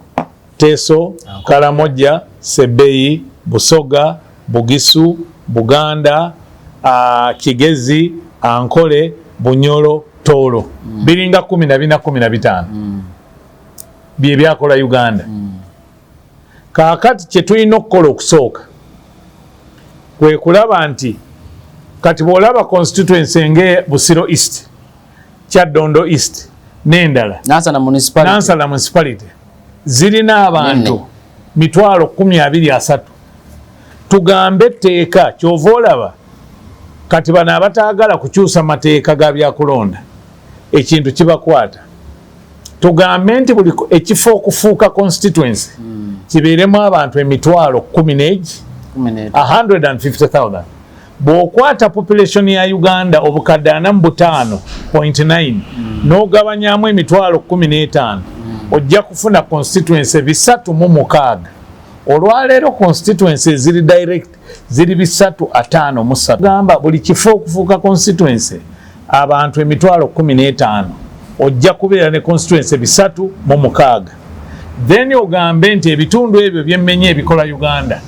Teso, Karamoja, Sebeyi, Busoga, Bugisu, Buganda, Kigezi, Ankole, Bunyoro, Toro. Biringa 14-15 bye byakola Uganda. Kaakati kye tulina okukola okusooka kwe kulaba nti kati bw'olaba constituency nge Busiro East, Kyaddondo East n'endala Nansana municipality zirina abantu 23,000. Tugambe etteeka kyova olaba kati bano abataagala kukyusa mateeka ga byakulonda ekintu kibakwata. Tugambe nti buli ekifo okufuuka constituency kibeeremu abantu 150,000. Bw'okwata population ya Uganda obukadde 45.9 n'ogabanyamu 15,000 ojja kufuna constituency 306. Olwaleero constituency ziri direct ziri 353. Gamba buli kifo okufuuka constituency abantu 15,000 ojja kubeera ne constituency 306. Then ogambe nti ebitundu ebyo byemmenye ebikola Uganda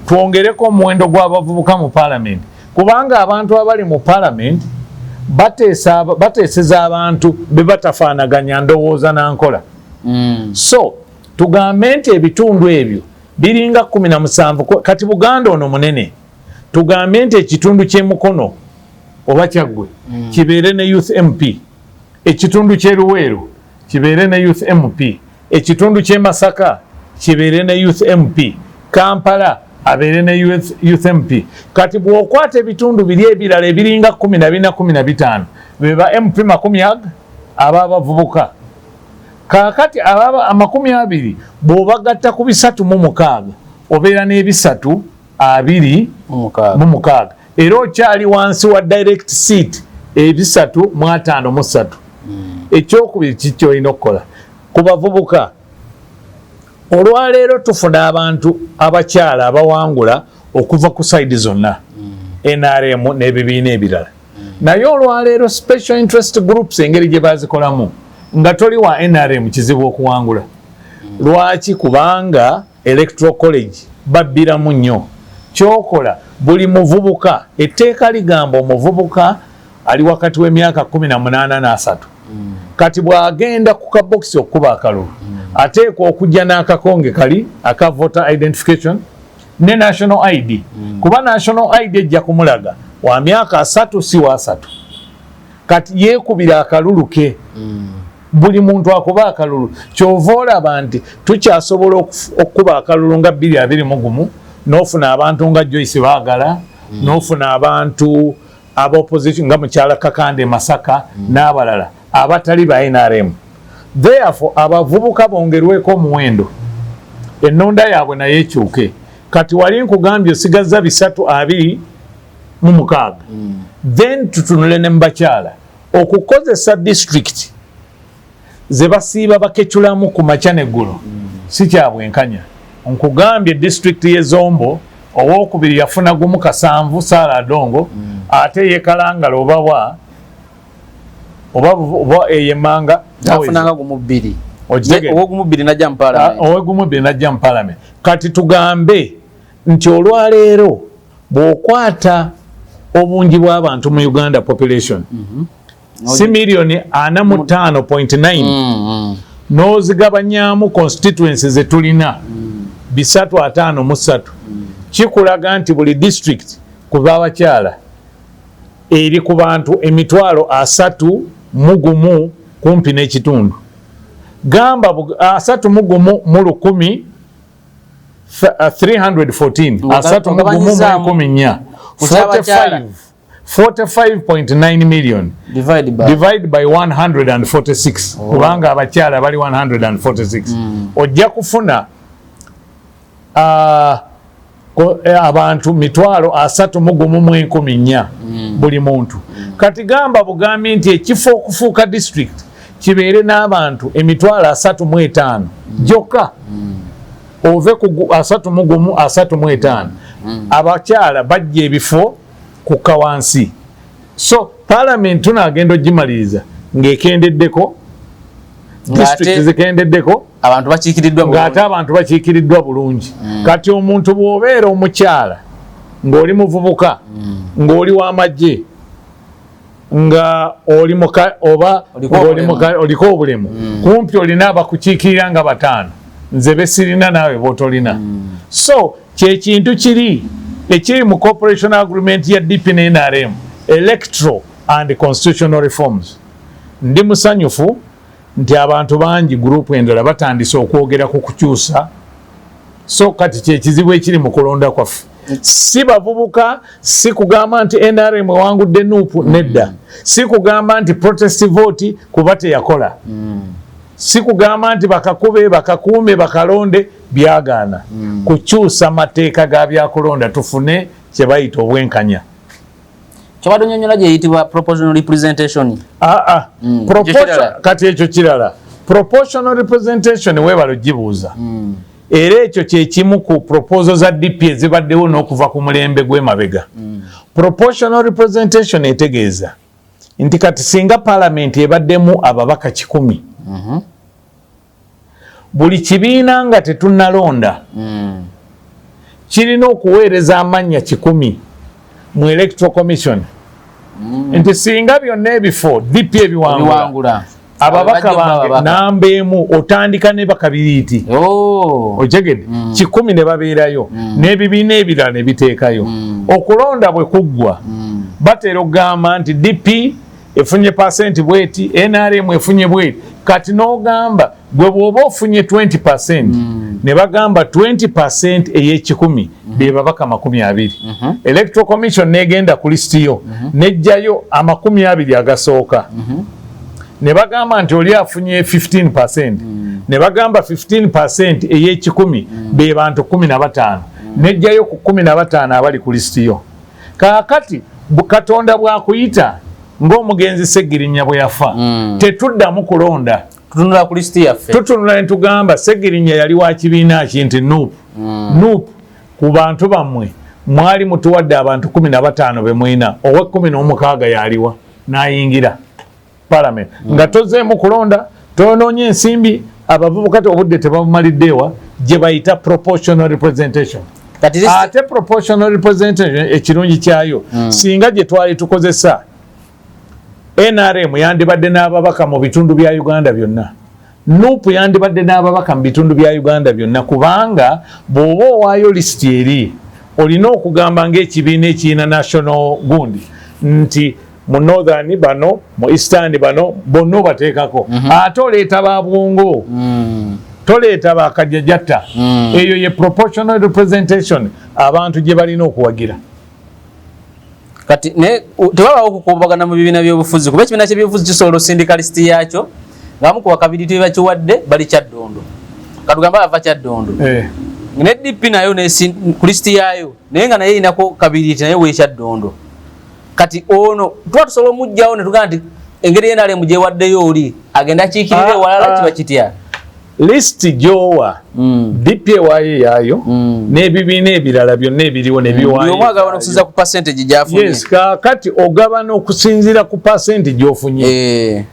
twongereko omuwendo gw'abavubuka mu parliament, kubanga abantu abali mu parliament bateeseza abantu be batafaanaganya ndowooza na nkola. So tugambe nti ebitundu ebyo biringa 17. Kati Buganda ono munene, tugambe nti ekitundu ky'Emukono oba Kyaggwe kibeere ne youth MP, ekitundu ky'e Luweero kibeere ne youth MP, ekitundu ky'e Masaka kibeere ne youth MP, Kampala abeere ne youth MP. Kati bw'okwata ebitundu biri ebirala ebiringa 14-15 beba MP 100 abavubuka. Kaakati ababa 20 bw'obagatta ku 306 obeera n'ebisatu 26. Era okyali wansi wa direct seat 353. Ekyokubiri kiki olina okukola ku bavubuka. Olwaleero tufuna abantu abakyala abawangula okuva ku side zonna, NRM n'ebibiina ebirala. Naye olwaleero special interest groups engeri gye bazikolamu nga toli wa NRM kizibu okuwangula. Lwaki? Kubanga electoral college babbiramu nnyo. Kyokola buli muvubuka, etteeka ligamba omuvubuka ali wakati w'emyaka 18 na 3. Kati bw'agenda ku kabokisi okuba akalulu ateekwa okujja n'akakonge kali aka voter identification ne national ID. Kuba national ID ejja kumulaga wa myaka 3 si wa 3. Kati yeekubira akalulu ke. Buli muntu akuba akalulu. Kyova olaba nti tukyasobola okuba akalulu nga 221 n'ofuna abantu nga Joyce Baagala, n'ofuna abantu aba opposition nga Mukyala Kakande Masaka n'abalala abatali ba NRM. Therefore abavubuka bongerweko omuwendo, ennonda yaabwe naye ekyuke. Kati wali nkugambye osigaza 326. Then tutunule ne mubakyala okukozesa district ze basiiba bakeculamu ku makya n'eggulo si kya bwenkanya. Nkugambye district y'Ezombo owookubiri yafuna gumu 7 Saala Adongo, ate ye Kalangala oba eyemanga afunanga gumu 2. Owogumu 2 najja mu parliament. Owogumu 2 najja mu parliament. Kati tugambe nti olwaleero bw'okwata obungi bw'abantu mu Uganda population si milioni 45.9 n'ozigabanyaamu constituency ze tulina 353 kikulaga nti buli district kuba abakyala eri ku bantu 31 kumpi n'ekitundu. Gamba 31 314 45.9 million divide by 146 kubanga abakyala bali 146 ojja kufuna abantu 3,114 buli muntu. Kati gamba bugambi nti ekifo okufuuka district kibeere n'abantu 35,000 jokka. Ove ku 35,000 abakyala bajja ebifo ku kawansi. So parliament tunagenda ogimaliriza ng'ekendeddeko district zikendeddeko abantu bakiikiriddwa bulungi. Ng'ate abantu bakiikiriddwa bulungi. Kati omuntu bw'obeera omukyala ng'oli muvubuka ng'oli w'amagye nga oli oba oliko obulemu kumpi olina abakukiikirira nga 5 nze besirina naawe botolina. So kyekintu kiri ekiri mu cooperation agreement ya DP ne NRM, electoral and constitutional reforms. Ndi musanyufu nti abantu bangi gurupu endala batandise okwogera ku kukyusa. So kati kyekizibu ekiri mu kulonda kwaffe. Si bavubuka, si kugamba nti NRM wangudde NUP nedda. Si kugamba nti protest vote kuba teyakola. Si kugamba nti bakakube, bakakuume, bakalonde byagaana. Kukyusa mateeka ga byakulonda tufune kye bayita obwenkanya. Kyobadde nnyonnyola gye yitibwa proportional representation. Kati ekyo kirala. Proportional representation weebalo gibuuza. Era ekyo kyekimu ku proposal za DP ezibaddewo n'okuva ku mulembe gw'emabega. Proportional representation etegeeza nti kati singa parliament ebaddemu ababaka 100, buli kibiina nga tetunnalonda kirina okuweereza amannya 100 mu electoral commission. Nti singa byonna ebifo DP ebiwangula ababaka bange namba emu otandika ne bakabiriiti. Otegedde 100 ne babeerayo n'ebibiina ebirala ne biteekayo. Okulonda bwe kuggwa batera okugamba nti DP efunye % bweti, NRM efunye bweti. Kati n'ogamba gwe bw'oba ofunye 20% ne bagamba 20% ey'ekikumi be babaka 20. Electoral Commission negenda ku listi yo nejjayo 20 agasooka. Ne bagamba nti oli afunye 15%. Ne bagamba 15% ey'ekikumi be bantu 15. Nejjayo ku 15 abali ku listi yo. Kaakati Katonda bw'akuyita ng'omugenzi Segirinya bwe yafa tetuddamu kulonda. Tutunula ku listi yaffe. Tutunula ne tugamba Segirinya yali wa kibiina ki nti NUP. NUP ku bantu bammwe mwali mutuwadde abantu 15 be mwina, owe 16 yaliwa n'ayingira parliament. Nga tozeemu kulonda, tonoonye ensimbi, abavubuka obudde tebabumaliddeewa gye bayita proportional representation. Ate proportional representation ekirungi kyayo singa gye twali tukozesa NRM yandibadde n'ababaka mu bitundu bya Uganda byonna. NUP yandibadde n'ababaka mu bitundu bya Uganda byonna kubanga bw'oba owaayo lisiti eri olina okugamba ng'ekibiina ekiyina national gundi nti mu northern bano, mu eastern bano bonna obateekako. Ate oleeta ba Bwongo, toleeta ba Kajjajatta. Eyo ye proportional representation abantu gye balina okuwagira. Kati tewabawo okukumbagana mu bibiina by'obufuzi kuba ekibiina ky'ebyobufuzi kisobola osindikalisiti yaakyo ng'amu ku bakabiriiti bakiwadde bali Kyaddondo. Katugamba ava Kyaddondo. Ne DP nayo ku lisiti yaayo naye nga naye erinako kabiriiti naye w'Ekyaddondo. Kati ono tuba tusobola omugyawo ne tugamba nti engeri yenale mu gyewaddeyo oli agenda akiikirire walala kiba kitya. Listi gyowa DP ewaayo yaayo n'ebibiina ebirala byonna ebiriwo ne biwaayo. Omwagabana okusinziira ku percentage gy'afunye. Yes, kati ogabana okusinziira ku percentage gy'ofunye.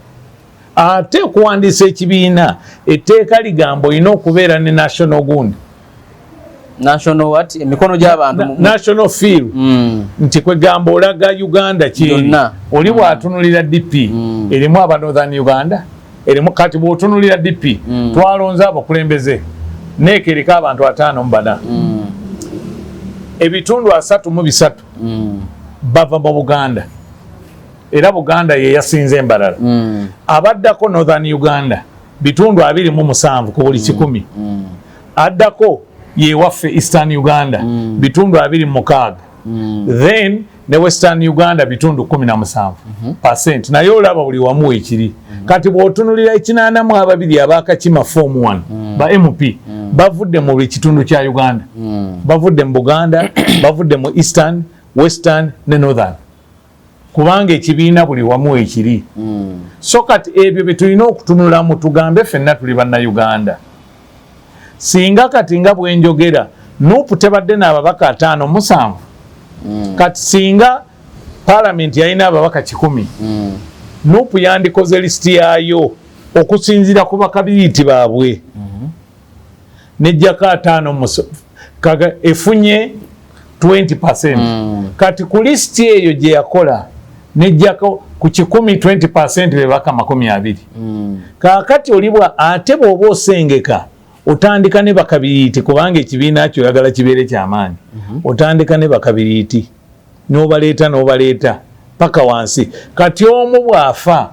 Ate okuwandiisa ekibiina etteeka ligamba olina okubeera ne national gundi. National what? Emikono gy'abantu. National feel. Nti kwegamba olaga Uganda kyeri. Oli bw'atunulira DP erimu aba Northern Uganda. Erimu kati bw'otunulira DP twalonze abakulembeze neekereka abantu 54. Ebitundu 33 bava mu Buganda. Era Buganda ye yasinze embalala. Abaddako Northern Uganda bitundu 27 ku buli 100. Addako ye waffe Eastern Uganda bitundu 26. Then ne Western Uganda bitundu 17%. Naye olaba buli wamu ekiri. Kati bw'otunulira 82 abakakima form 1 ba MP bavudde mu kitundu kya Uganda bavudde mu Buganda bavudde mu Eastern Western ne Northern kubanga ekibiina buli wamu ekiri so kati ebyo betulina okutunula mu tugambe ffenna tuli banna Uganda singa kati nga bwenjogera Nuupu tebadde n'ababaka 5-7 kati singa Parliament yalina ababaka 10 Nuupu yandikoze lisiti yaayo okusinzira ku bakabiriiti baabwe nejjako 5 kaga efunye 20% kati ku lisiti eyo gye yakola nejjako ku 10 20% bebaka 20 kaakati olibwa ate bw'oba osengeka otandika ne bakabiriiti kubanga ekibiina kyo oyagala kibeere kyamaanyi otandika ne bakabiriiti n'obaleeta paka wansi kati omu bw'afa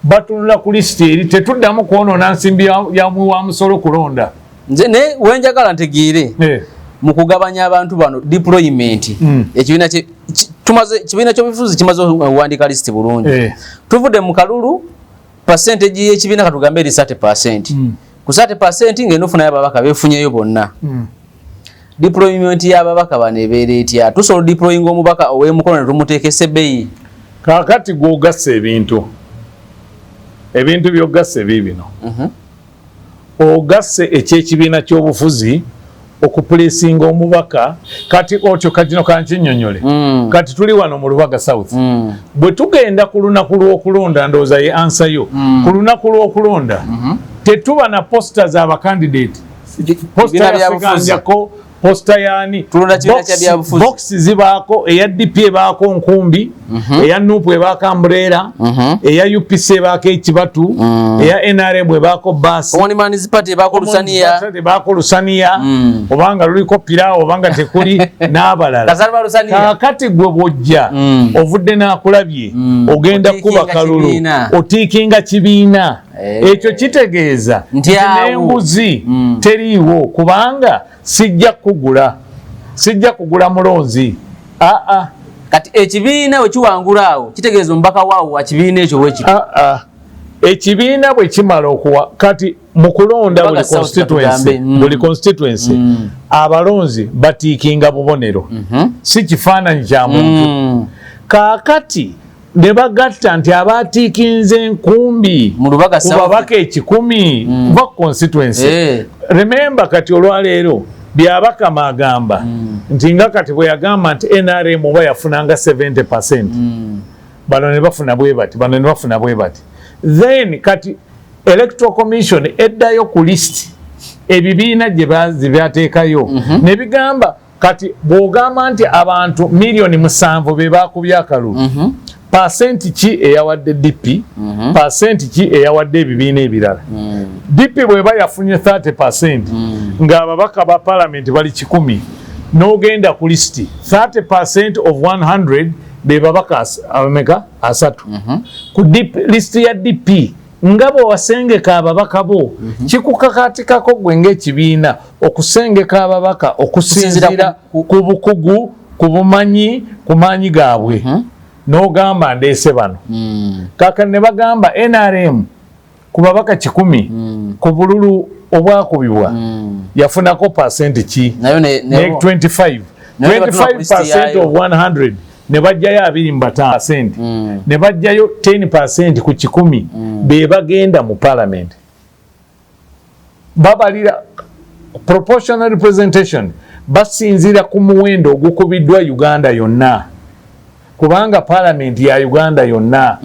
batunula ku lisiti eri tetuddamu kwonoona nsimbi ya musolo kulonda nze ne wenjagala ntegeere mu kugabanya abantu bano deployment ekibiina kibiina ky'obufuzi kimaze okuwandiika lisiti bulungi tuvudde mu kalulu percentage y'ekibiina katugambe eri 30% ku 30% ng'enofunayo ababaka beefunyeyo bonna deployment y'ababaka bano ebeera etya tusobola deploying omubaka ow'emukono ne tumuteekesa ebbeeyi kaakati gw'ogassa ebintu by'ogassa bino ogasse ekyekibiina ky'obufuzi okupulesinga omubaka kati otyo kajino kankinnyonnyole kati tuli wano mu Lubaga South bwe tugenda ku lunaku lw'okulonda ndowooza ye ansa yo ku lunaku lw'okulonda tetuba na posta z'abakandidate posta yasiganjako posta yani box zibaako eya DP ebaako nkumbi eya Nuupu ebaako Umbrella eya UPC ebaako ekibatu eya NRM ebaako basi Omaniman's Party ebaako lusaniya obanga luliko piraawo obanga tekuli n'abalala kaakati gwe bw'ojja ovudde n'akulabye ogenda kuba kalulu otiikinga kibiina ekyo kitegeeza nti n'enguzi teriiwo kubanga sijja kugula mulonzi kati ekibiina bwe kiwangula awo kitegeeza omubaka waawo wa kibiina ekyo bwekiti ekibiina bwe kimala okuwa kati mu kulonda buli constituency abalonzi batiikinga bubonero si kifaananyi kya muntu kaakati ne bagatta nti abatiikinze nkumbi ku babaka 10 va constituency remember kati olwaleero byabakama agamba nti nga kati bwe yagamba nti NRM oba yafunanga 70% bano ne bafuna bwe bati then kati electoral commission eddayo ku list ebibiina gye byateekayo ne bigamba kati bw'ogamba nti abantu 7,000,000 be baakubya akalulu pasenti ki eyawadde DP pasenti ki eyawadde ebibiina ebirala DP bweba yafunye 30% ng'ababaka ba Parliament bali 10 n'ogenda ku listi 30% of 100 be babaka abameka 3 ku listi ya DP nga bwe wasengeka ababaka bo kikukakatikako gwe ng'ekibiina okusengeka ababaka okusinziira ku bukugu ku bumanyi ku maanyi gaabwe n'ogamba ndeese bano kaakati ne bagamba NRM ku babaka 10 ku bululu obwakubibwa yafunako pasenti ki 25% of 100 ne bajjayo 25% ne bajjayo 10% ku 10 be bagenda mu Parliament babalira proportional representation basinzira ku muwendo ogukubiddwa Uganda yonna kubanga Parliament ya Uganda yonna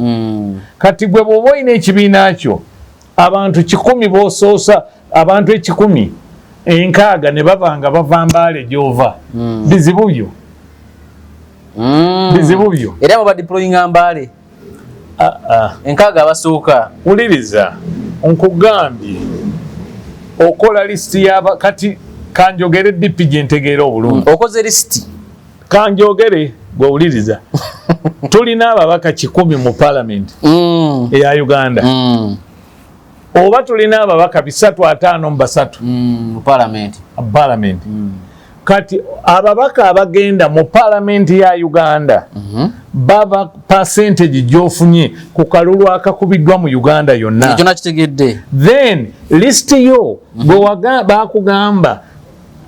kati gwe bw'oba olina ekibiina kyo abantu 10 b'osoosa abantu 10 enkaaga ne babanga bava Mbale gy'ova bizibu byo era baba deploying Mbale enkaaga abasooka wuliriza nkugambye okola lisiti yaba kati kanjogere DP gye ntegeera obulungi okoze lisiti kanjogere bwewuliriza tulina ababaka 10 mu Parliament eya Uganda oba tulina ababaka 3-5 mu 3 mu Parliament kati ababaka abagenda mu palamenti ya Uganda baba percentage gyofunye ku kalulu akakubiddwa mu Uganda yonna. Ekyo nakitegedde. Then list yo bakugamba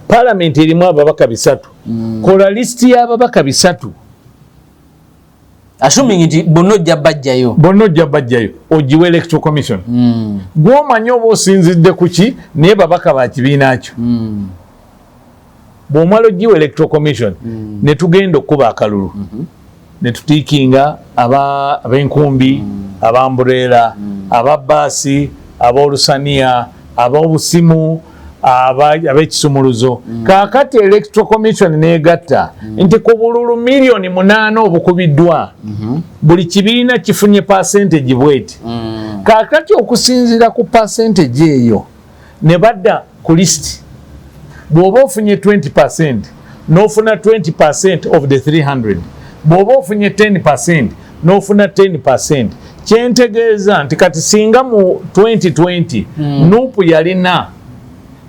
palamenti erimu ababaka 3. Kola list y'ababaka 3. Assuming nti bonojja bajjayo. Bonojja bajjayo ogiwe electoral commission. Gw'omanyi oba osinzidde ku ki naye babaka ba kibiina kyo. Bw'omala ogiwe electoral commission ne tugenda okuba akalulu ne tutiikinga ab'enkumbi, ab'ambuleera, ab'abbaasi, ab'olusaniya, ab'obusimu, ab'ekisumuluzo. Kaakati electoral commission negatta nti ku bululu milioni 8 obukubiddwa buli kibiina kifunye percentage bweti. Kaakati okusinziira ku percentage eyo ne badda ku list bw'oba ofunye 20% n'ofuna 20% of the 300, bw'oba ofunye 10% n'ofuna 10%. Kyentegeeza nti kati singa mu 2020 nuupu yalina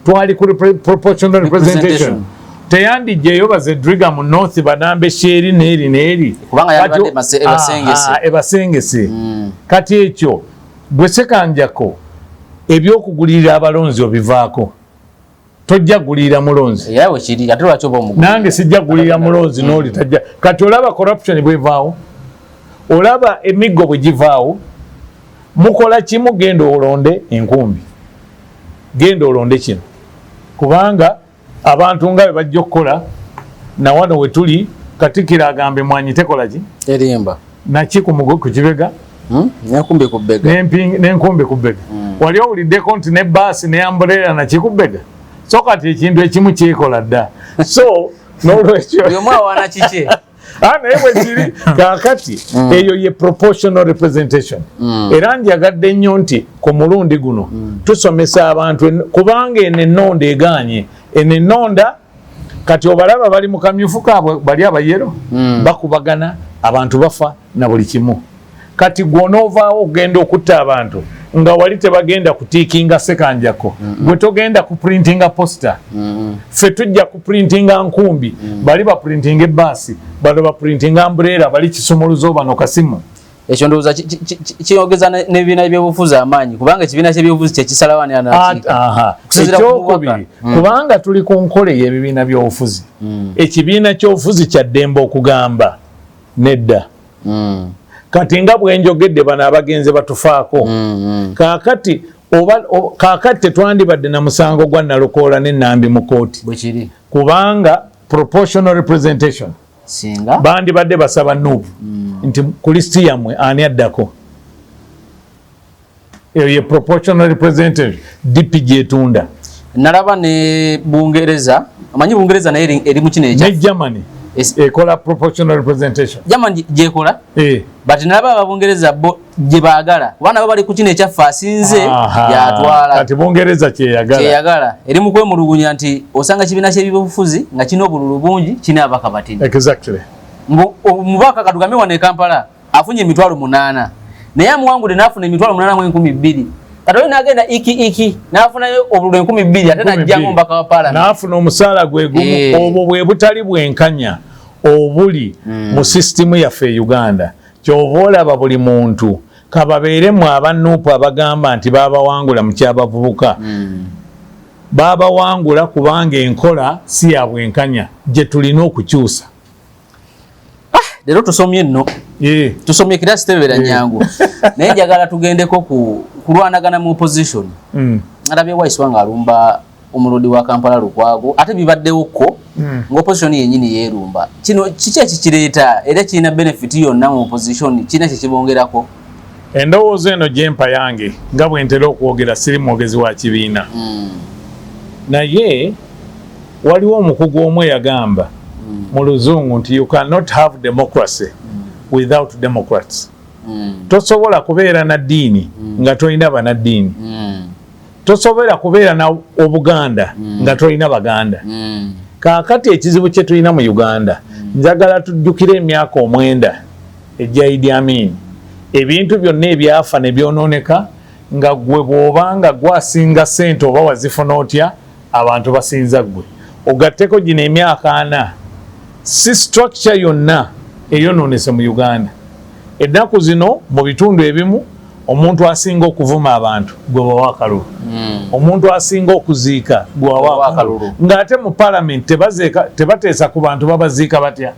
twali ku proportional representation teyandijjeyo bazedriga mu north banambe sheri n'eri n'eri kubanga yabadde ebasengese. Kati ekyo bwe Sekanjako ebyokugulirira abalonzi obivaako. Tojja gulira mulonzi. Yawe kiri ate lwaki oba omuguzi. Nange sijja gulira mulonzi n'oli tajja. Kati olaba corruption bwevaawo, olaba emiggo bwe givaawo, mukola kimu genda olonde enkumbi. Genda olonde kino. Kubanga abantu nga bajja okukola na wano we tuli Katikkiro agambe mwanyi tekola ki? Erimba. Naki ku mugo ku kibega? N'enkumbi ku bbega. N'enkumbi ku bbega. Wali owuliddeko nti ne baasi ne ambuleera na kikubbega. So kati ekintu ekimu kyekola dda. So n'olwekyo buli omu awaana kike. Naye bwe kiri kaakati eyo ye proportional representation. Era njagadde nnyo nti ku mulundi guno tusomesa abantu kubanga eno ennonda egaanye. Eno ennonda kati obalaba bali mu kamyufu kaabwe bali abayero bakubagana abantu bafa na buli kimu. Kati gwonoovaawo ogenda okutta abantu nga wali tebagenda kutiikinga Sekanjako, gwe togenda kuprintinga posta, ffe tujja kuprintinga nkumbi, bali baprintinga ebbaasi, bano baprintinga ambuleera, bali kisumuluzo bano kasimu. Ekyo ndowooza kiyongeza n'ebibiina by'obufuzi amaanyi kubanga ekibiina ky'ebyobufuzi kyekisalawo ani anakiika. Ekyokubiri kubanga tuli ku nkola y'ebibiina by'obufuzi. Ekibiina ky'obufuzi kya ddembe okugamba nedda. Kati nga bwenjogedde bano abagenze batufaako. Kaakati tetwandibadde na musango gwa Nalukoola n'ennambi mu kooti. Bwe kiri. Kubanga proportional representation. Singa bandibadde basaba Nuupu nti ku lisiti yammwe ani addako. Eyo ye proportional representation DP gyetunda. Nalaba ne Bungereza, amanyi Bungereza naye eri mu kino ekya. Ne Germany. Ekola proportional representation. Germany gyekola? But nalaba Ababungereza bo gye baagala. Kubanga nabo bali ku kino ekyaffe asinze yatwala. Kati Bungereza kyeyagala. Eri mu kwemulugunya nti osanga kibiina ky'ebyobufuzi nga kino obululu bungi kina abaka batini. Exactly. Omubaka Kadugambe wane Kampala afunye emitwalo 8. Naye amuwangudde n'afuna emitwalo 8,200. Kati oli n'agenda iki n'afunayo obululu 2,000 ate n'ajjangu omubaka wa Parliament. N'afuna omusaala gwe gumu obwo bwe butali bwenkanya obuli mu sisitimu yaffe Uganda. Kyova olaba buli muntu kababeeremu abannuupu abagamba nti baabawangula mu kyabavubuka. Baabawangula kubanga enkola si ya bwenkanya gye tulina okukyusa. Leero tusomye nno. Tusomye kirasi tebera nyangu. Naye njagala tugendeko kulwanagana mu opposition. Alabye Waiswa nga alumba omulodi wa Kampala Lukwago ate bibaddewo ko nga opposition yennyini yeerumba. Kino kiki ekikireeta era kirina benefit yonna mu opposition kirina kyekibongerako? Endowooza eno gyempa yange nga bwe ntera okwogera siri mwogezi wa kibiina. Naye waliwo omukugu omu eyagamba mu Luzungu nti you cannot have democracy without democrats. Tosobola kubeera na ddiini nga tolina bannaddiini. Tosobola kubeera na Obuganda nga tolina Baganda. Kaakati ekizibu kye tulina mu Uganda njagala tujjukire emyaka 9 egya Idi Amin. Ebintu byonna ebyafa ne byonooneka nga gwe bw'obanga gwasinga ssente oba wazifuna otya abantu basinza gwe. ogatteko gino emyaka 4 si structure yonna eyonoonese mu Uganda. Ennaku zino mu bitundu ebimu omuntu asinga okuvuma abantu gwe bawa akalulu, omuntu asinga okuziika gwe bawa akalulu, ng'ate mu parliament tebateesa ku bantu babaziika batya.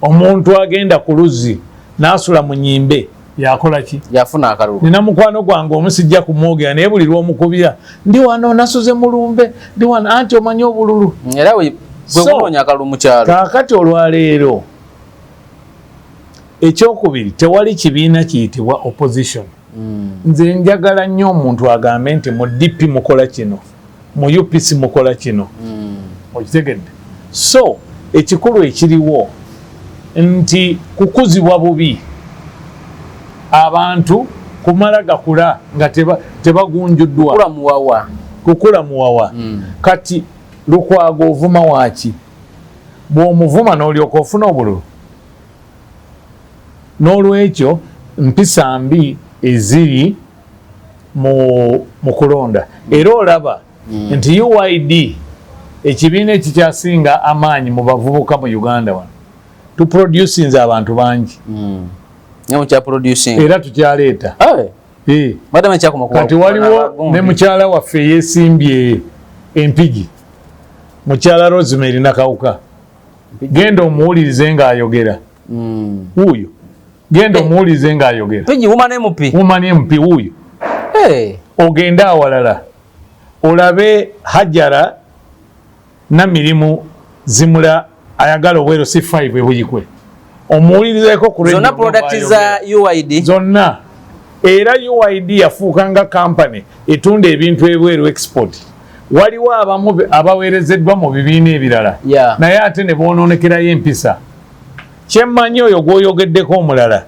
Omuntu agenda ku luzzi n'asula mu nyimbe yakola ki? Yafuna akalulu. Nina mukwano gwange omusijja kumwogera naye buli lw'omukubira ndi wano nasuze mulumbe ndi wano anti omanyi obululu. Era bwe kunoonya akalulu mu kyalo. Kaakati olwaleero ekyokubiri tewali kibiina kiyitibwa opposition. Nze njagala nnyo omuntu agambe nti mu DP mukola kino, mu UPC mukola kino. Okitegedde? So ekikulu ekiriwo nti kukuzibwa bubi abantu kumala gakula nga tebagunjuddwa kukula muwawa. Kati Lukwago ovuma waki bw'omuvuma n'olyoka ofuna obululu. N'olwekyo mpisa mbi eziri mu kulonda era olaba nti UID ekibiina ekikyasinga amaanyi mu bavubuka mu Uganda wano tuproducinze abantu bangi era tukyaleeta. Kati waliwo ne mukyala waffe yeesimbye Empigi, mukyala Rosemary Nakawuka, genda omuwulirize ng'ayogera. Wuuyo genda omuwulirize ng'ayogera. Woman MP wuuyo. Ogende awalala olabe Hajara Namirimu Zimula ayagala obwero C5 ebuyikwe omuwulirizeko ku zonna product za UID zonna. Era UID yafuuka nga company etunda ebintu ebweru export. Waliwo abamu abaweerezeddwa mu bibiina ebirala naye ate ne boonoonekerayo empisa. Kyemmanyi oyo gw'oyogeddeko omulala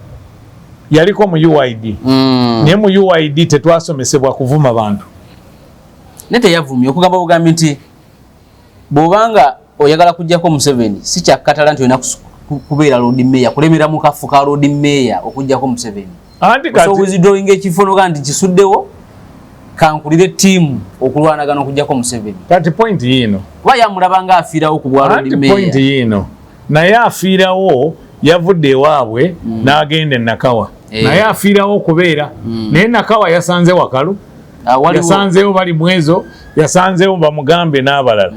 yaliko mu UID naye mu UID tetwasomesebwa kuvuma bantu. Ne teyavumye okugamba bugambi nti bw'obanga oyagala kujjako Museveni si kyakkatala nti olina kubeera Lord Mayor kulemera mu kafu ka Lord Mayor okujjako Museveni. Anti kati withdrawing ekifono kandi kisuddewo kankulire tiimu okulwanagana okujjako Museveni. Kati point yino kuba yamulabanga afiirawo ku bwa Lord Mayor. Point yino naye afiirawo yavudde ewaabwe n'agenda e Nakawa. Naye afiirawo okubeera naye Nakawa yasanze Wakalu, yasanzeewo bali mwezo, yasanzeewo bamugambe n'abalala.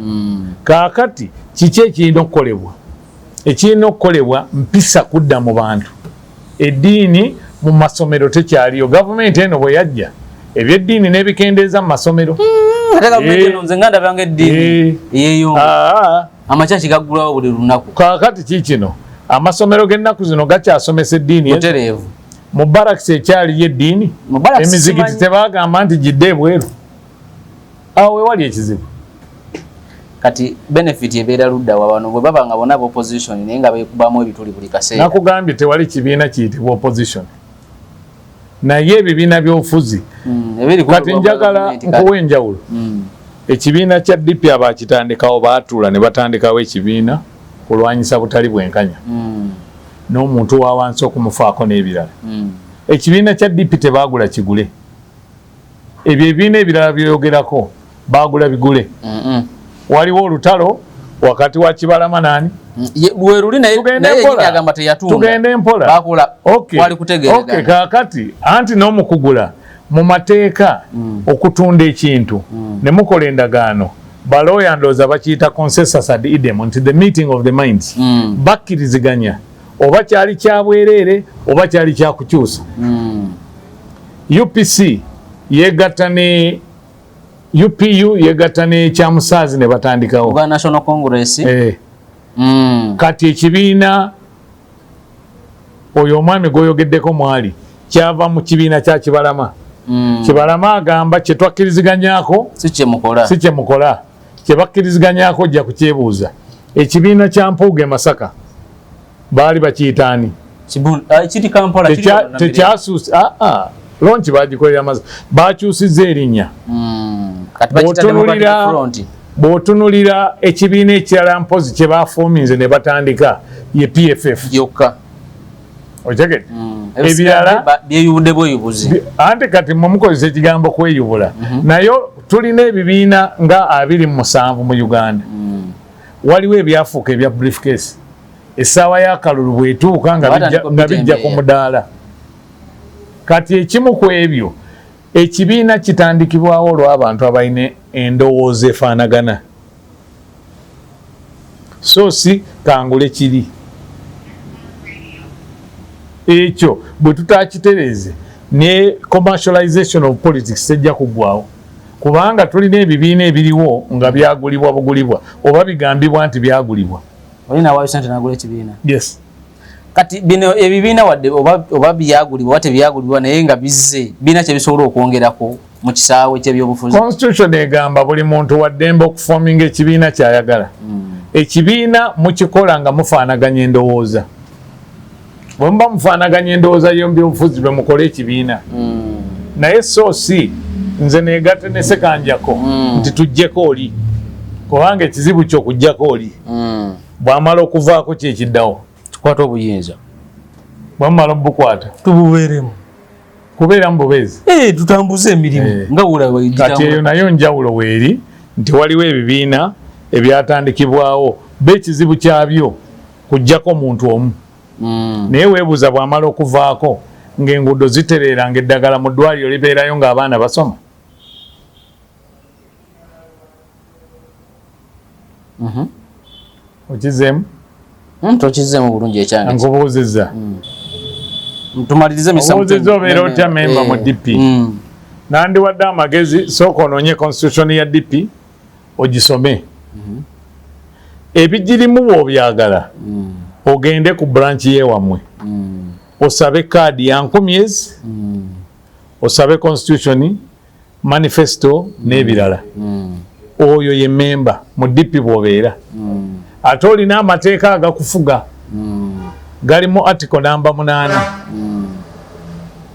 Kaakati kiki ekirina okukolebwa? Ekirina okukolebwa mpisa kudda mu bantu. Eddiini mu masomero tekyaliyo. Gavumenti eno bwe yajja ebyeddiini n'ebikendeeza mu masomero. Nze nga ndabanga eddiini eyeyo amakyaki gaggulawo buli lunaku. Kaakati kikino amasomero g'ennaku zino gakyasomesa eddiini mutereevu. Mu barakisi ekyaliyo eddiini emizigiti tebaagamba nti gidde ebweru. Awo wewali ekizibu. Kati benefit ebeera ludda wa bano bwe baba nga bonna opposition naye nga beekubamu ebituli buli kaseera. Nakugambye tewali kibiina kiyitibwa opposition. Naye ebibiina by'obufuzi kati njagala nkuwa enjawulo. Ekibiina kya DP abaakitandikawo baatuula ne batandikawo ekibiina kulwanyisa butali bwenkanya n'omuntu wa wansi okumufaako n'ebirala. Ekibiina kya DP tebaagula kigule. Ebyo ebibiina ebirala byoyogerako baagula bigule. Waliwo olutalo wakati wa Kibalama nani lweruli naye agamba teyatunda. Tugende mpola bakola wali kutegeeragana. Okay, kaakati anti n'omukugula mu mateeka okutunda ekintu ne mukola endagaano balooya ndowooza bakiyita consensus ad idem nti the meeting of the minds. Bakkiriziganya oba kyali kya bwereere oba kyali kya kukyusa. UPC yegatta ne UPU yegatta ne Kyamusaazi ne batandikawo Uganda National Congress. Kati ekibiina oyo omwami gwoyogeddeko mwali kyava mu kibiina kya Kibalama. Kibalama agamba kye twakkiriziganyako si kye mukola kye bakkiriziganyako ojja kukyebuuza. Ekibiina kya Mpuuga e Masaka baali bakiyitaani tekyasuusa lonchi bagikolera Masaka bakyusizza erinnya. Bw'otunulira ekibiina ekirala mpozi kye bafoominze ne batandika ye PFF yokka. Otegedde ebirala byeyubudde bweyubuzi. Anti kati mwe mukozesa ekigambo kweyubula naye tulina ebibiina nga 27 mu Uganda. Waliwo ebyafuuka ebya briefcase. Essaawa y'akalulu bw'etuuka nga bijja ku mudaala. Kati ekimu ku ebyo ekibiina kitandikibwawo olw'abantu abalina endowooza efaanagana. So si kangule kiri. Ekyo bwe tutakitereeze ne commercialization of politics tejja kuggwawo. Kubanga tulina ebibiina ebiriwo nga byagulibwa bugulibwa oba bigambibwa nti byagulibwa. Olina wa sente nagula ekibiina. Yes. Kati bino ebibiina wadde oba byagulibwa wate byagulibwa naye nga bizze biina kye bisobola okwongerako mu kisaawe ky'ebyobufuzi. Constitution egamba buli muntu waddembe okuforminga ekibiina ky'ayagala. Ekibiina mukikola nga mufaanaganya endowooza. Bwe muba mufaanaganya endowooza y'ebyobufuzi bwe mukole ekibiina. Naye so si nze neegatte ne Sekanjako nti tujjeko oli. Kubanga ekizibu ky'okujjako oli. Bw'amala okuvaako kyekiddawo. Tukwata obuyinza. Bw'amala obukwata. Tububeeremu. Kubeera mu bubeezi. Tutambuze emirimu. Nga wulaba kati eyo nayo njawulo weeri nti waliwo ebibiina ebyatandikibwawo b'ekizibu kyabyo kujjako omuntu omu. Naye weebuuza bw'amala okuvaako ng'enguudo zitereera ng'eddagala mu ddwaliro libeerayo ng'abaana basoma. Okizeemu? Tokizeemu bulungi ekyange. Nkubuuzizza. Tumalirize misamu. Obuuzizza obeera otya memba mu DP. Nandiwadde amagezi sooka onoonye constitution ya DP ogisome. Ebigirimu bw'obyagala ogende ku branch y'ewammwe. Osabe kaadi ya 10 osabe constitution, manifesto n'ebirala. Oyo ye memba mu DP bw'obeera. Ate olina amateeka agakufuga. Galimu article namba 8.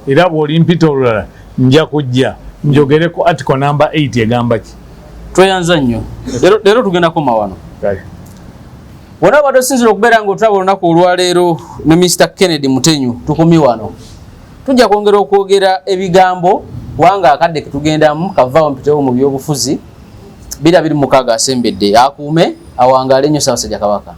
Era bw'olimpita olulala nja kujja njogere ku article namba 8 egamba ki. Tweyanza nnyo. Leero tugenda koma wano. Kale. Wona bado sinzira okubeera ng'otulaba olunaku olwaleero ne Mr. Kennedy Mutenyu tukumye wano. Tujja kwongera okwogera ebigambo wanga akadde ketugendamu kavaawo mpitewo mu byobufuzi 2026 asembedde akuume awangaale nnyo Ssaabasajja Kabaka.